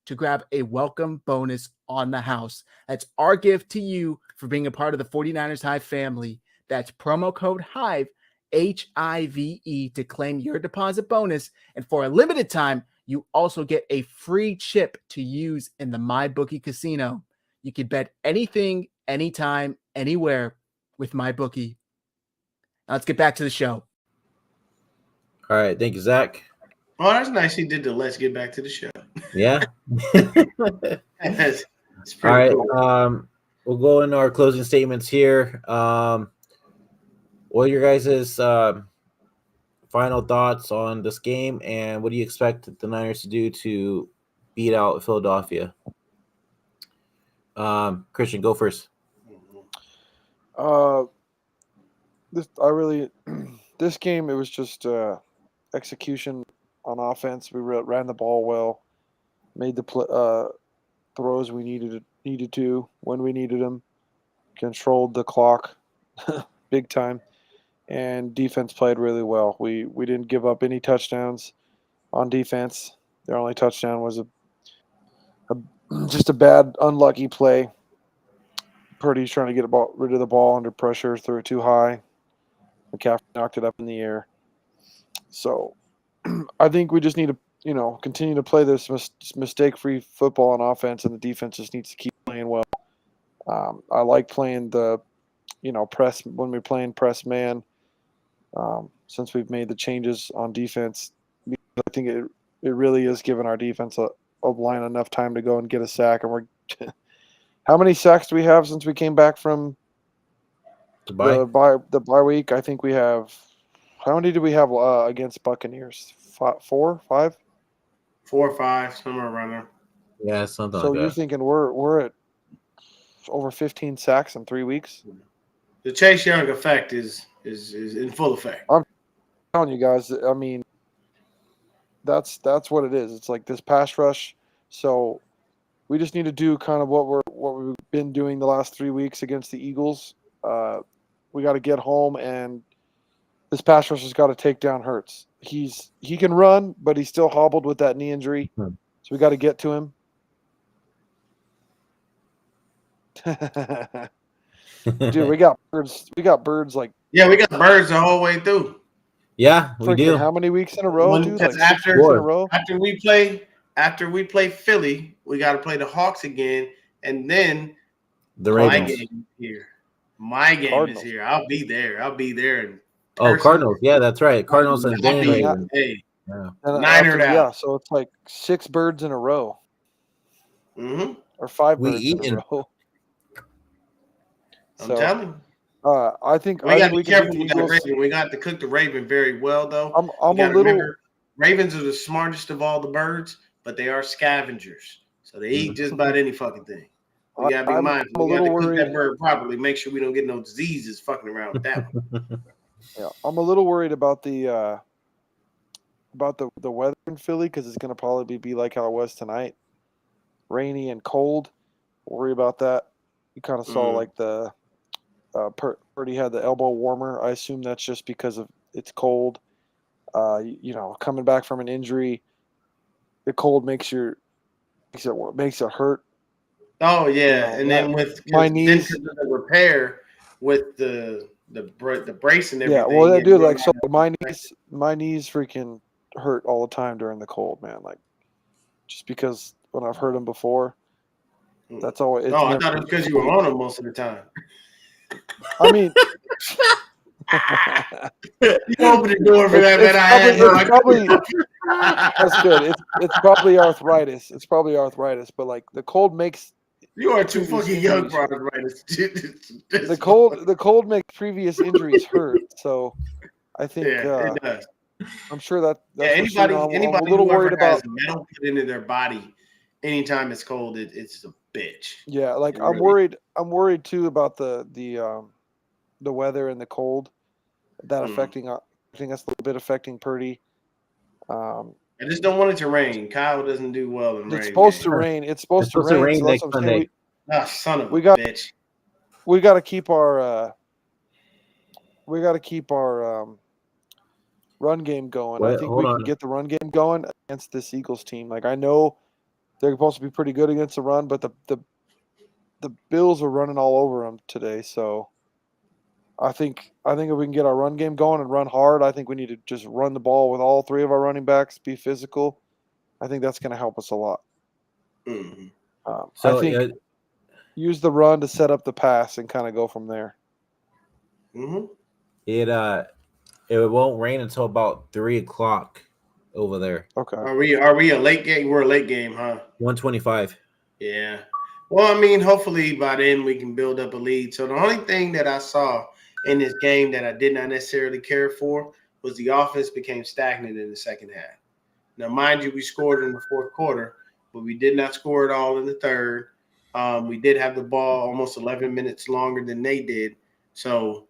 to grab a welcome bonus on the house. That's our gift to you for being a part of the 49ers Hive family. That's promo code HIVE, HIVE, to claim your deposit bonus. And for a limited time, you also get a free chip to use in the MyBookie casino. You can bet anything, anytime, anywhere with MyBookie. Now let's get back to the show. All right. Thank you, Zach. Oh, that's nice. He did the let's get back to the show. Yeah. It's All right. cool. We'll go into our closing statements here. What are your guys' final thoughts on this game, and what do you expect the Niners to do to beat out Philadelphia? Christian, go first. This game, it was just execution on offense. We ran the ball well, made the throws we needed to when we needed them, controlled the clock big time, and defense played really well. We didn't give up any touchdowns on defense. Their only touchdown was just a bad, unlucky play. Purdy's trying to get rid of the ball under pressure, threw it too high. McCaffrey knocked it up in the air. So I think we just need to, continue to play this mistake-free football on offense, and the defense just needs to keep playing well. I like playing the, press when we're playing press man. Since we've made the changes on defense, I think it really is giving our defense a line enough time to go and get a sack. And we're how many sacks do we have since we came back from the bye week? I think we have. How many did we have against Buccaneers? 4, 5? 4 or 5, somewhere around there. Yeah, something so like that. So you're thinking we're at over 15 sacks in 3 weeks? The Chase Young effect is in full effect. I'm telling you guys, I mean, that's what it is. It's like this pass rush. So we just need to do kind of what we've been doing the last 3 weeks against the Eagles. We got to get home, and this pass rush has got to take down Hurts. He can run, but he's still hobbled with that knee injury. So we got to get to him. Dude, we got birds. We got birds like we got birds the whole way through. Yeah, we do. How many weeks in a row, dude? Like after 6 weeks in a row. After we play Philly, we got to play the Hawks again, and then the Ravens. My game is here. My game Cardinals. Is here. I'll be there. Cardinals. Yeah, that's right. Cardinals and then Ravens. Hey, yeah. Niner out. Yeah, so it's like 6 birds in a row. Mm-hmm. Or 5 birds in a row. I'm telling you. I think we got to be careful with that Raven. We got to cook the Raven very well, though. Remember, ravens are the smartest of all the birds, but they are scavengers, so they eat just about any fucking thing. We gotta be mindful. We got to cook that bird properly. Make sure we don't get no diseases fucking around with that one. Yeah, I'm a little worried about the weather in Philly because it's gonna probably be like how it was tonight, rainy and cold. Worry about that. You kind of saw like the. Purdy had the elbow warmer. I assume that's just because of it's cold. Coming back from an injury, the cold makes it hurt. Oh yeah, and then with my knees, then the repair with the brace and everything. Yeah, well, they do like so. My knees freaking hurt all the time during the cold, man. Like just because when I've hurt them before, that's always. I thought it was because you were on them most of the time. I mean, You open the door for that, man. It's probably that's good. It's probably arthritis. It's probably arthritis, but like the cold makes You are too previous fucking young injuries for hurt. arthritis. The cold makes previous injuries hurt. So I think Yeah, it does. I'm sure that's Yeah, for sure. I'm a anybody little who worried ever has about. metal put into their body anytime it's cold, it's a bitch. Yeah, like It I'm really- worried. I'm worried too about the weather and the cold that affecting us a little bit, affecting Purdy. I just don't want it to rain. Kyle doesn't do well in rain. It's supposed to games. rain. It's supposed to rain. So that's next what I'm Sunday. saying. Son of we a got- bitch. We got to keep our run game going. Wait, I think hold we on. can get the run game going against this Eagles team. Like I know they're supposed to be pretty good against the run, but the Bills were running all over them today. So I think if we can get our run game going and run hard, I think we need to just run the ball with all three of our running backs, be physical. I think that's going to help us a lot. Mhm. So I think use the run to set up the pass and kind of go from there. Mhm. it won't rain until about 3:00 over there. Okay. Are we a late game? We're a late game, huh? 1:25. Yeah. Well, I mean, hopefully by then we can build up a lead. So the only thing that I saw in this game that I did not necessarily care for was the offense became stagnant in the second half. Now, mind you, we scored in the fourth quarter, but we did not score at all in the third. We did have the ball almost 11 minutes longer than they did. So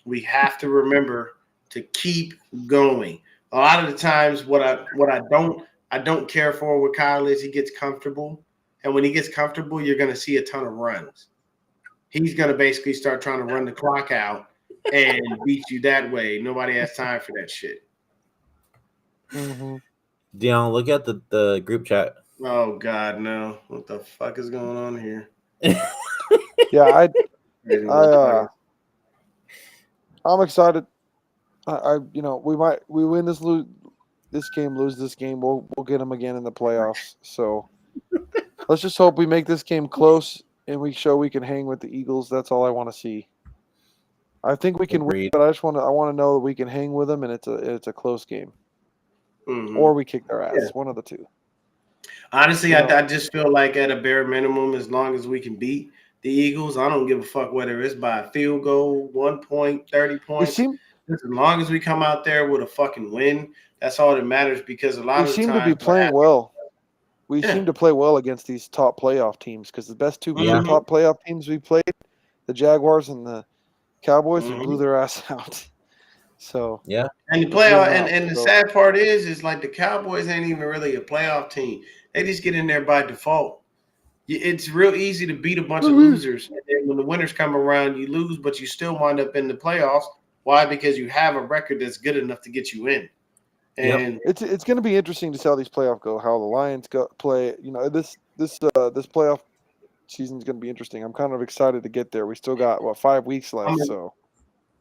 we have to remember to keep going. A lot of the times what I don't care for with Kyle is he gets comfortable. And when he gets comfortable, you're going to see a ton of runs. He's going to basically start trying to run the clock out and beat you that way. Nobody has time for that shit. Mm-hmm. Deon, look at the group chat. Oh, God, no. What the fuck is going on here? Yeah, Crazy I'm excited. We win this game, lose this game. We'll get them again in the playoffs. So let's just hope we make this game close and we show we can hang with the Eagles. That's all I want to see. I think we can win, Agreed. but I want to know that we can hang with them and it's a close game, Mhm. or we kick their ass. Yeah. One of the two. Honestly, I just feel like at a bare minimum, as long as we can beat the Eagles, I don't give a fuck whether it's by a field goal, 1 point, 30 We points. seem As long as we come out there with a fucking win, that's all that matters. Because a lot we of the seem times, to be playing well. We Yeah. seem to play well against these top playoff teams because the best two Yeah. top playoff teams we played, the Jaguars and the Cowboys, we Mhm. blew their ass out. So Yeah. And the blew them playoff, out. and the So- sad part is like the Cowboys ain't even really a playoff team. They just get in there by default. It's real easy to beat a bunch of losers. And then when the winners come around, you lose, but you still wind up in the playoffs. Why? Because you have a record that's good enough to get you in. And It's going to be interesting to see how these playoffs go. How the Lions play. This playoff season is going to be interesting. I'm kind of excited to get there. We still got 5 weeks left. So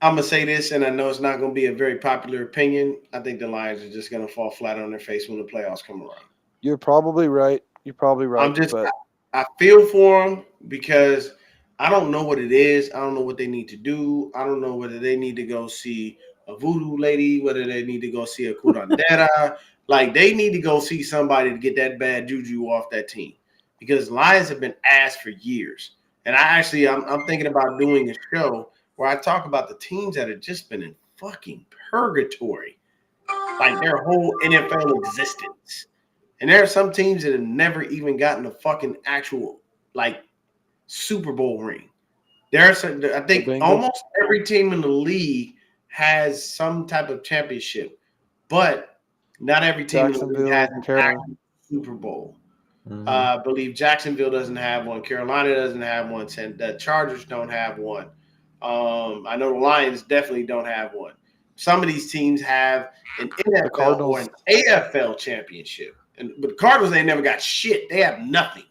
I'm gonna say this, and I know it's not gonna be a very popular opinion. I think the Lions are just gonna fall flat on their face when the playoffs come around. you're probably right. But I feel for them because I don't know what it is. I don't know what they need to do. I don't know whether they need to go see a voodoo lady, whether they need to go see a curandera. Like they need to go see somebody to get that bad juju off that team because Lions have been ass for years. And I'm thinking about doing a show where I talk about the teams that have just been in fucking purgatory, like their whole NFL existence. And there are some teams that have never even gotten a fucking actual like Super Bowl ring. There are some, I think Bengals? almost every team in the league has some type of championship, but not every team in the league Jacksonville, has an Carolina. actual Super Bowl. Mhm. I believe Jacksonville doesn't have one. Carolina doesn't have one. The Chargers don't have one. I know the Lions definitely don't have one. Some of these teams have an NFL or Cardinals. an AFL championship. But the Cardinals ain't never got shit. They have nothing.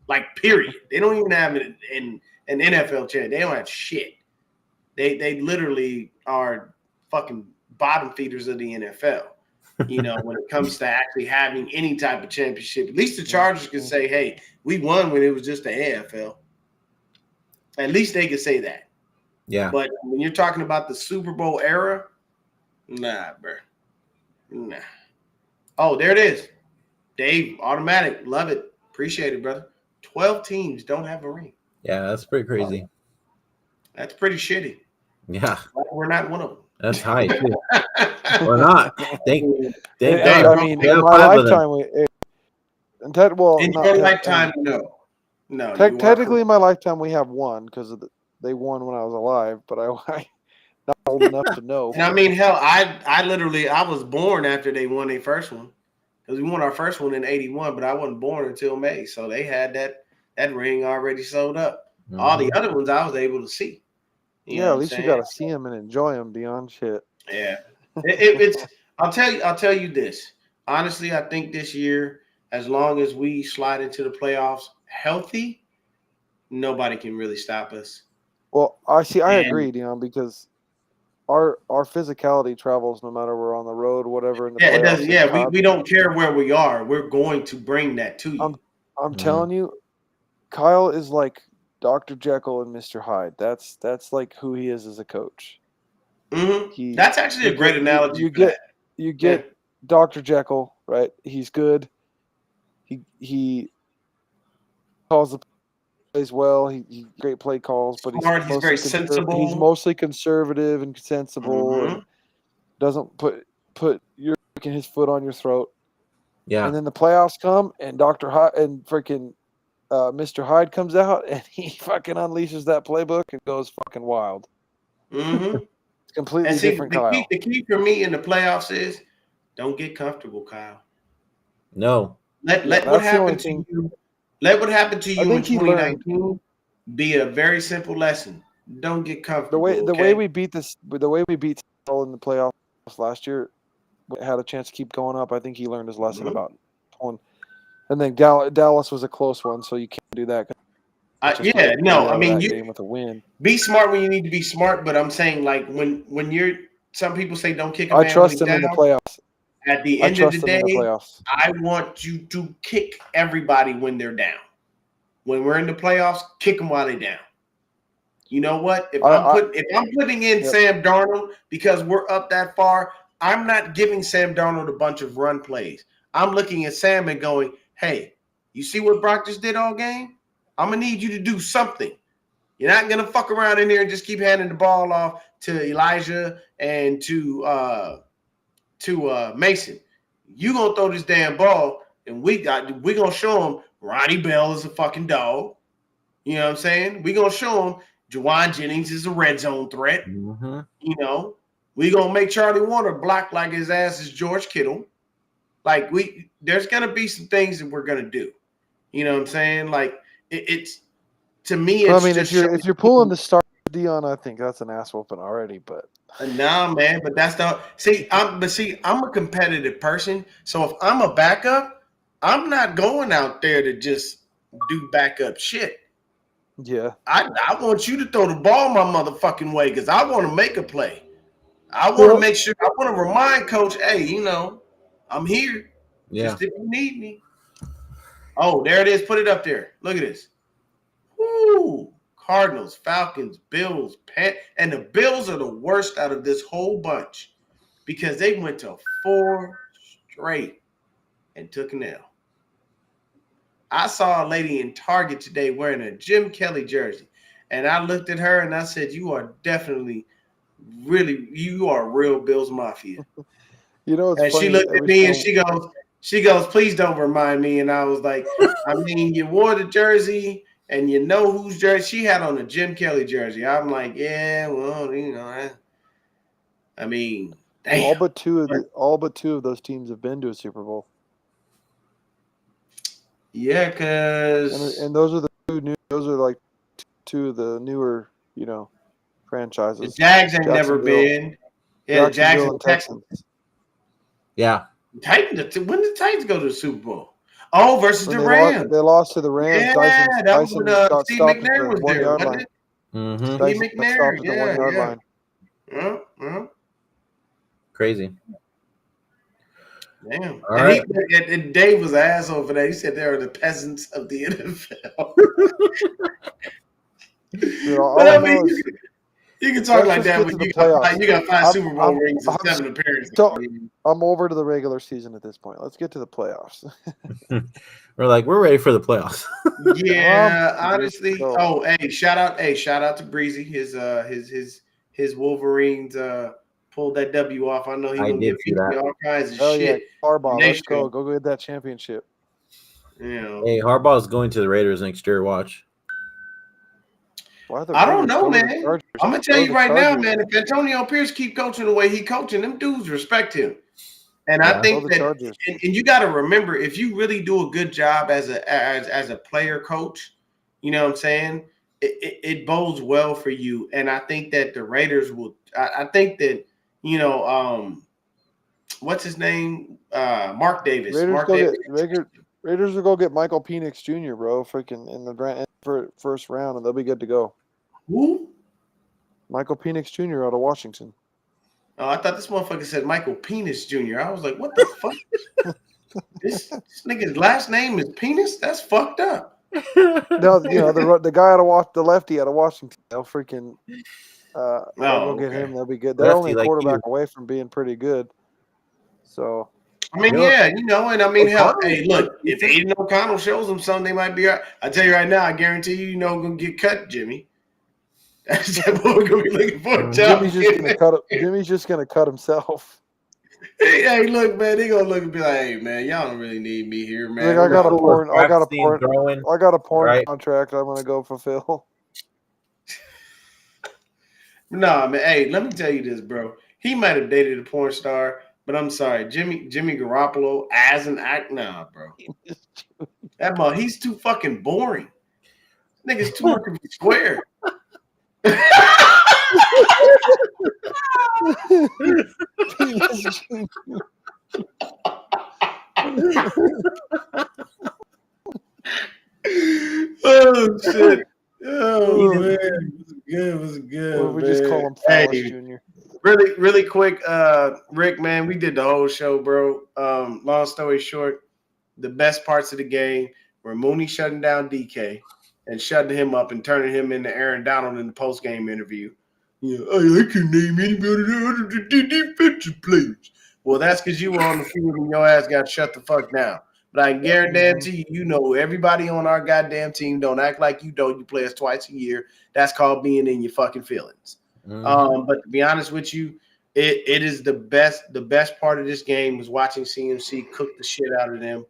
Like, period. They don't even have an NFL championship. They don't have shit. They literally are fucking bottom feeders of the NFL. When it comes to actually having any type of championship. At least the Chargers could say, hey, we won when it was just the AFL. At least they could say that. Yeah. But when you're talking about the Super Bowl era, nah, bro. Nah. Oh, there it is. Dave, automatic. Love it. Appreciate it, brother. 12 teams don't have a ring. Yeah, that's pretty crazy. That's pretty shitty. Yeah. We're not one of them. That's high, too. Or not. Thank I God. mean, We in have my 5 of them. lifetime, In your lifetime, no. No. Technically, in my lifetime, we have one because they won when I was alive, but I not old enough to know. And I mean, hell, I literally was born after they won their first one. Because we won our first one in 81, but I wasn't born until May. So they had that ring already sold up. Mm-hmm. All the other ones I was able to see. At least you got to see them and enjoy them beyond shit. Yeah. It's I'll tell you this. Honestly, I think this year, as long as we slide into the playoffs healthy, nobody can really stop us. Well, I agree, Deon, because our physicality travels no matter we're on the road, whatever. In the it does. playoffs, Yeah, we don't care where we are. We're going to bring that to you. I'm telling you, Kyle is like Dr. Jekyll and Mr. Hyde. That's like who he is as a coach. Mm-hmm. That's actually a great analogy. You get Dr. Jekyll, right? He's good. He calls the plays well. He great play calls, but he's very sensible. He's mostly conservative and sensible, and doesn't put his foot on your throat. Yeah. And then the playoffs come, and Dr. Hyde and freaking Mr. Hyde comes out, and he fucking unleashes that playbook and goes fucking wild. Mm-hmm. It's completely different, Kyle. The key for me in the playoffs is don't get comfortable, Kyle. No. Let what happened to you. Let what happened to you in 2019 be a very simple lesson. Don't get comfortable. The way we beat Seattle in the playoffs last year, had a chance to keep going up. I think he learned his lesson about pulling. And then Dallas was a close one, so you can't do that. I mean, game with a win. Be smart when you need to be smart, but I'm saying like when you're. Some people say don't kick. I trust him in the playoffs. At the end of the day, I want you to kick everybody when they're down. When we're in the playoffs, kick them while they're down. You know what? If I'm putting in Sam Darnold because we're up that far, I'm not giving Sam Darnold a bunch of run plays. I'm looking at Sam and going, hey, you see what Brock just did all game? I'm going to need you to do something. You're not going to fuck around in here and just keep handing the ball off to Elijah and to Mason. You going to throw this damn ball, and we're going to show him Ronnie Bell is a fucking dog. You know what I'm saying? We're going to show him Juwan Jennings is a red zone threat. Mm-hmm. You know, we're going to make Charlie Warner block like his ass is George Kittle. Like, there's going to be some things that we're going to do. You know what I'm saying? Like, it's to me, it's if you're pulling the start Deon, I think that's an ass whooping already, but nah, man, but that's the I'm a competitive person. So if I'm a backup, I'm not going out there to just do backup shit. Yeah. I want you to throw the ball my motherfucking way because I want to make a play. I want to make sure, I want to remind coach, hey, you know, I'm here. Yeah. Just if you need me. Oh, there it is. Put it up there. Look at this. Woo. Cardinals, Falcons, Bills, and the Bills are the worst out of this whole bunch because they went to 4 straight and took an L. I saw a lady in Target today wearing a Jim Kelly jersey, and I looked at her and I said, you are definitely you are real Bills Mafia. You know, it's and funny, she looked at me and she goes, please don't remind me. And I was like, I mean, you wore the jersey and you know whose jersey she had on, a Jim Kelly jersey. I'm like, yeah, well, you know, I mean, damn. all but two of those teams have been to a Super Bowl. Yeah, because and those are those are like two of the newer, you know, franchises. The Jags ain't never been. Yeah, the Jags and Texans. Yeah. Titans. When did the Titans go to the Super Bowl? Oh, versus the Rams. They lost to the Rams. Yeah, that was Dyson when Steve McNair was there, wasn't it? Mm-hmm. Steve McNair, yeah. 1 yard line. Yeah. Crazy. Damn. All and, right. And Dave was an asshole for that. He said they are the peasants of the NFL. Dude, all I know is You can talk Let's like just that get when to the you got playoffs. 5 Super Bowl I'm- rings and I'm 7 appearances. so- I'm over to the regular season at this point. Let's get to the playoffs. We're ready for the playoffs. Yeah, honestly. go. Oh, shout out to Breezy. His Wolverines pulled that W off. I know he's I gonna did get see that. all kinds of Oh yeah, shit. Harbaugh, let's Nation. go get that championship. You know. Hey, Harbaugh is going to the Raiders next year. Watch. Why the I don't Raiders know, go to the man. Chargers? I'm gonna tell Go you to the right now, Chargers. man. If Antonio Pierce keep coaching the way he coaching, them dudes respect him. And Yeah. I think Go the that, Chargers. and you got to remember, if you really do a good job as a player coach, you know what I'm saying, it bodes well for you. And I think that the Raiders will. I think that what's his name, Mark Davis. Raiders will go get Michael Penix Jr., bro, freaking in the first round, and they'll be good to go. Who? Michael Penix Jr. out of Washington. Oh, I thought this motherfucker said Michael Penis Jr. I was like, what the fuck? This nigga's last name is Penis? That's fucked up. No, the guy the lefty out of Washington. They'll freaking they'll go get him. They'll be good. They're Lefty, only a like quarterback you. away from being pretty good. So I mean, and I mean, hell, hey, look, if Aiden O'Connell shows them something, they might be all right. I tell you right now, I guarantee you, gonna get cut, Jimmy. That's what we're gonna be looking for. Jimmy's just gonna cut himself. Hey, look, man, they gonna look and be like, hey, man, y'all don't really need me here, man. Like, I got a porn right? contract I'm gonna go fulfill. Nah, man, hey, let me tell you this, bro. He might have dated a porn star, but I'm sorry, Jimmy Garoppolo as an act, nah, bro. He's too fucking boring. Nigga's too much of a square. Oh shit! Oh man, it was good. Or we just call him Phallus Jr. Really quick, Rick, man, we did the whole show, bro. Long story short, the best parts of the game were Mooney shutting down DK and shutting him up and turning him into Aaron Donald in the post-game interview. I can name anybody other than the defensive players. Well, that's because you were on the field and your ass got shut the fuck down. But I guarantee you, everybody on our goddamn team don't act like you don't. You play us twice a year. That's called being in your fucking feelings. Mm-hmm. But to be honest with you, it is the best part of this game was watching CMC cook the shit out of them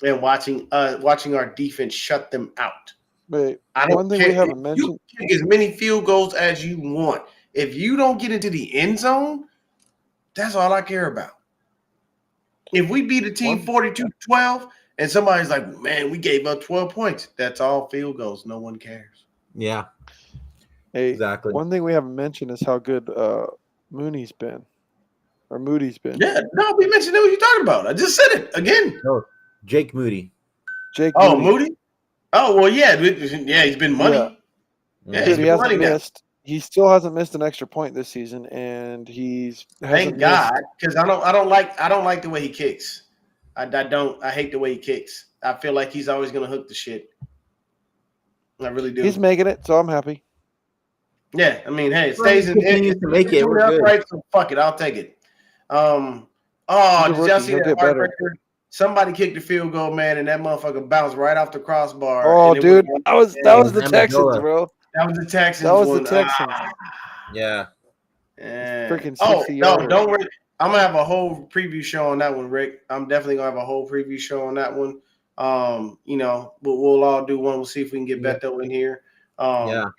and watching our defense shut them out. Wait, one thing we haven't mentioned. You kick as many field goals as you want. If you don't get into the end zone, that's all I care about. If we beat a team 42-12 and somebody's like, man, we gave up 12 points, that's all field goals. No one cares. Yeah. Hey, exactly. One thing we haven't mentioned is how good Moody's been. Yeah, no, we mentioned what you're talking about. I just said it again. No, Jake Moody. Moody? Oh, well, yeah, he's been money. Yeah, dude, he hasn't missed. He still hasn't missed an extra point this season, and thank God, because I don't like the way he kicks. I hate the way he kicks. I feel like he's always gonna hook the shit. I really do. He's making it, so I'm happy. Yeah, I mean, hey, it stays in to make it. We're good. Right, so fuck it, I'll take it. Did y'all see that heartbreaker? Somebody kicked the field goal, man, and that motherfucker bounced right off the crossbar. Oh, dude, that was the Texans, bro. That was the Texans. The Texans. Yeah. Freaking 60 yards. No, don't worry. I'm gonna have a whole preview show on that one, Rick. I'm definitely gonna have a whole preview show on that one. We'll all do one. We'll see if we can get Beto in here. I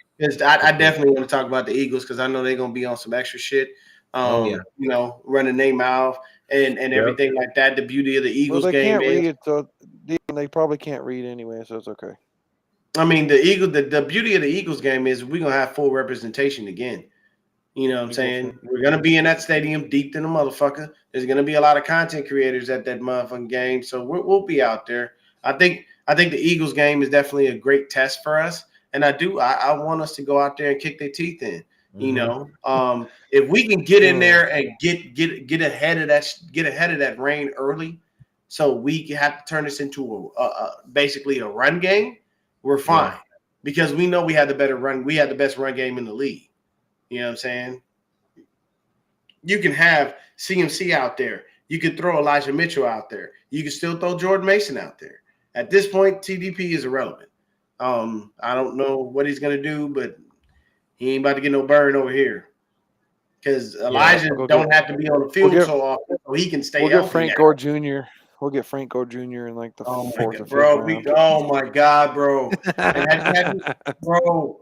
definitely want to talk about the Eagles because I know they're gonna be on some extra shit. Running their mouth and everything like that. The beauty of the Eagles game is they probably can't read anyway, so it's okay. I mean, the beauty of the Eagles game is we're gonna have full representation again. You know what I'm saying? We're gonna be in that stadium deep in the motherfucker. There's gonna be a lot of content creators at that motherfucking game, so we'll be out there. I think the Eagles game is definitely a great test for us, and I want us to go out there and kick their teeth in. Mm-hmm. If we can get in there and get ahead of that rain early, so we have to turn this into basically a run game, we're fine because we know we had the better run. We had the best run game in the league. You know what I'm saying? You can have CMC out there. You can throw Elijah Mitchell out there. You can still throw Jordan Mason out there. At this point, TDP is irrelevant. I don't know what he's going to do, but he ain't about to get no burn over here. Because Elijah don't have to be on the field so often, so he can stay healthy. We'll get Frank Gore Jr. We'll get Frank Gore Jr. in like the fourth or fifth round. Oh my God, bro! Bro,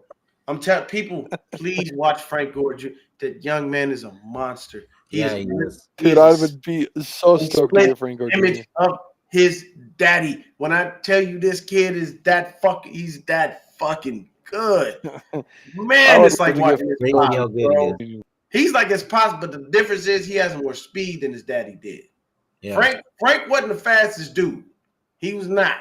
I'm telling people, please watch Frank Gore Jr. That young man is a monster. He is. Dude, I would be so stoked to get Frank Gore Jr. Image of his daddy. When I tell you this kid is he's that fucking good. Man, it's like watching his pop, bro. He's like his pops, but the difference is he has more speed than his daddy did. Yeah. Frank wasn't the fastest dude. He was not.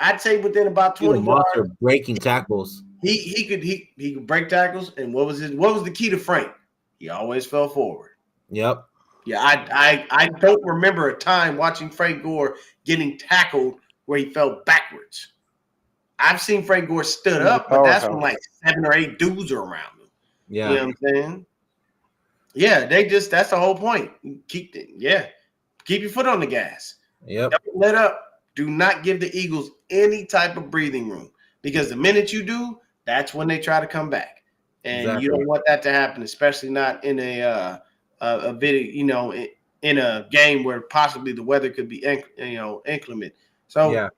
I'd say within about 20 yards, breaking tackles. He could break tackles. And what was the key to Frank? He always fell forward. Yep. Yeah, I don't remember a time watching Frank Gore getting tackled where he fell backwards. I've seen Frank Gore stood up, but that's when like 7 or 8 dudes are around him. Yeah. You know what I'm saying? Yeah, that's the whole point. Keep your foot on the gas. Yep. Don't let up. Do not give the Eagles any type of breathing room, because the minute you do, that's when they try to come back. And you don't want that to happen, especially not in a video, in a game where possibly the weather could be inclement. So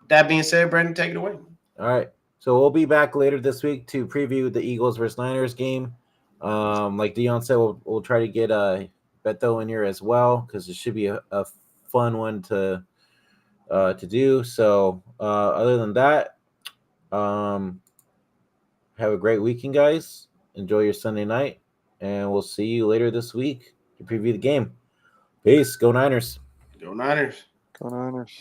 that being said, Brandon, take it away. All right. So we'll be back later this week to preview the Eagles versus Niners game. Like Deon said, we'll try to get Beto in here as well, because it should be a fun one to do. So other than that, have a great weekend, guys. Enjoy your Sunday night, and we'll see you later this week to preview the game. Peace. Go Niners. Go Niners. Go Niners.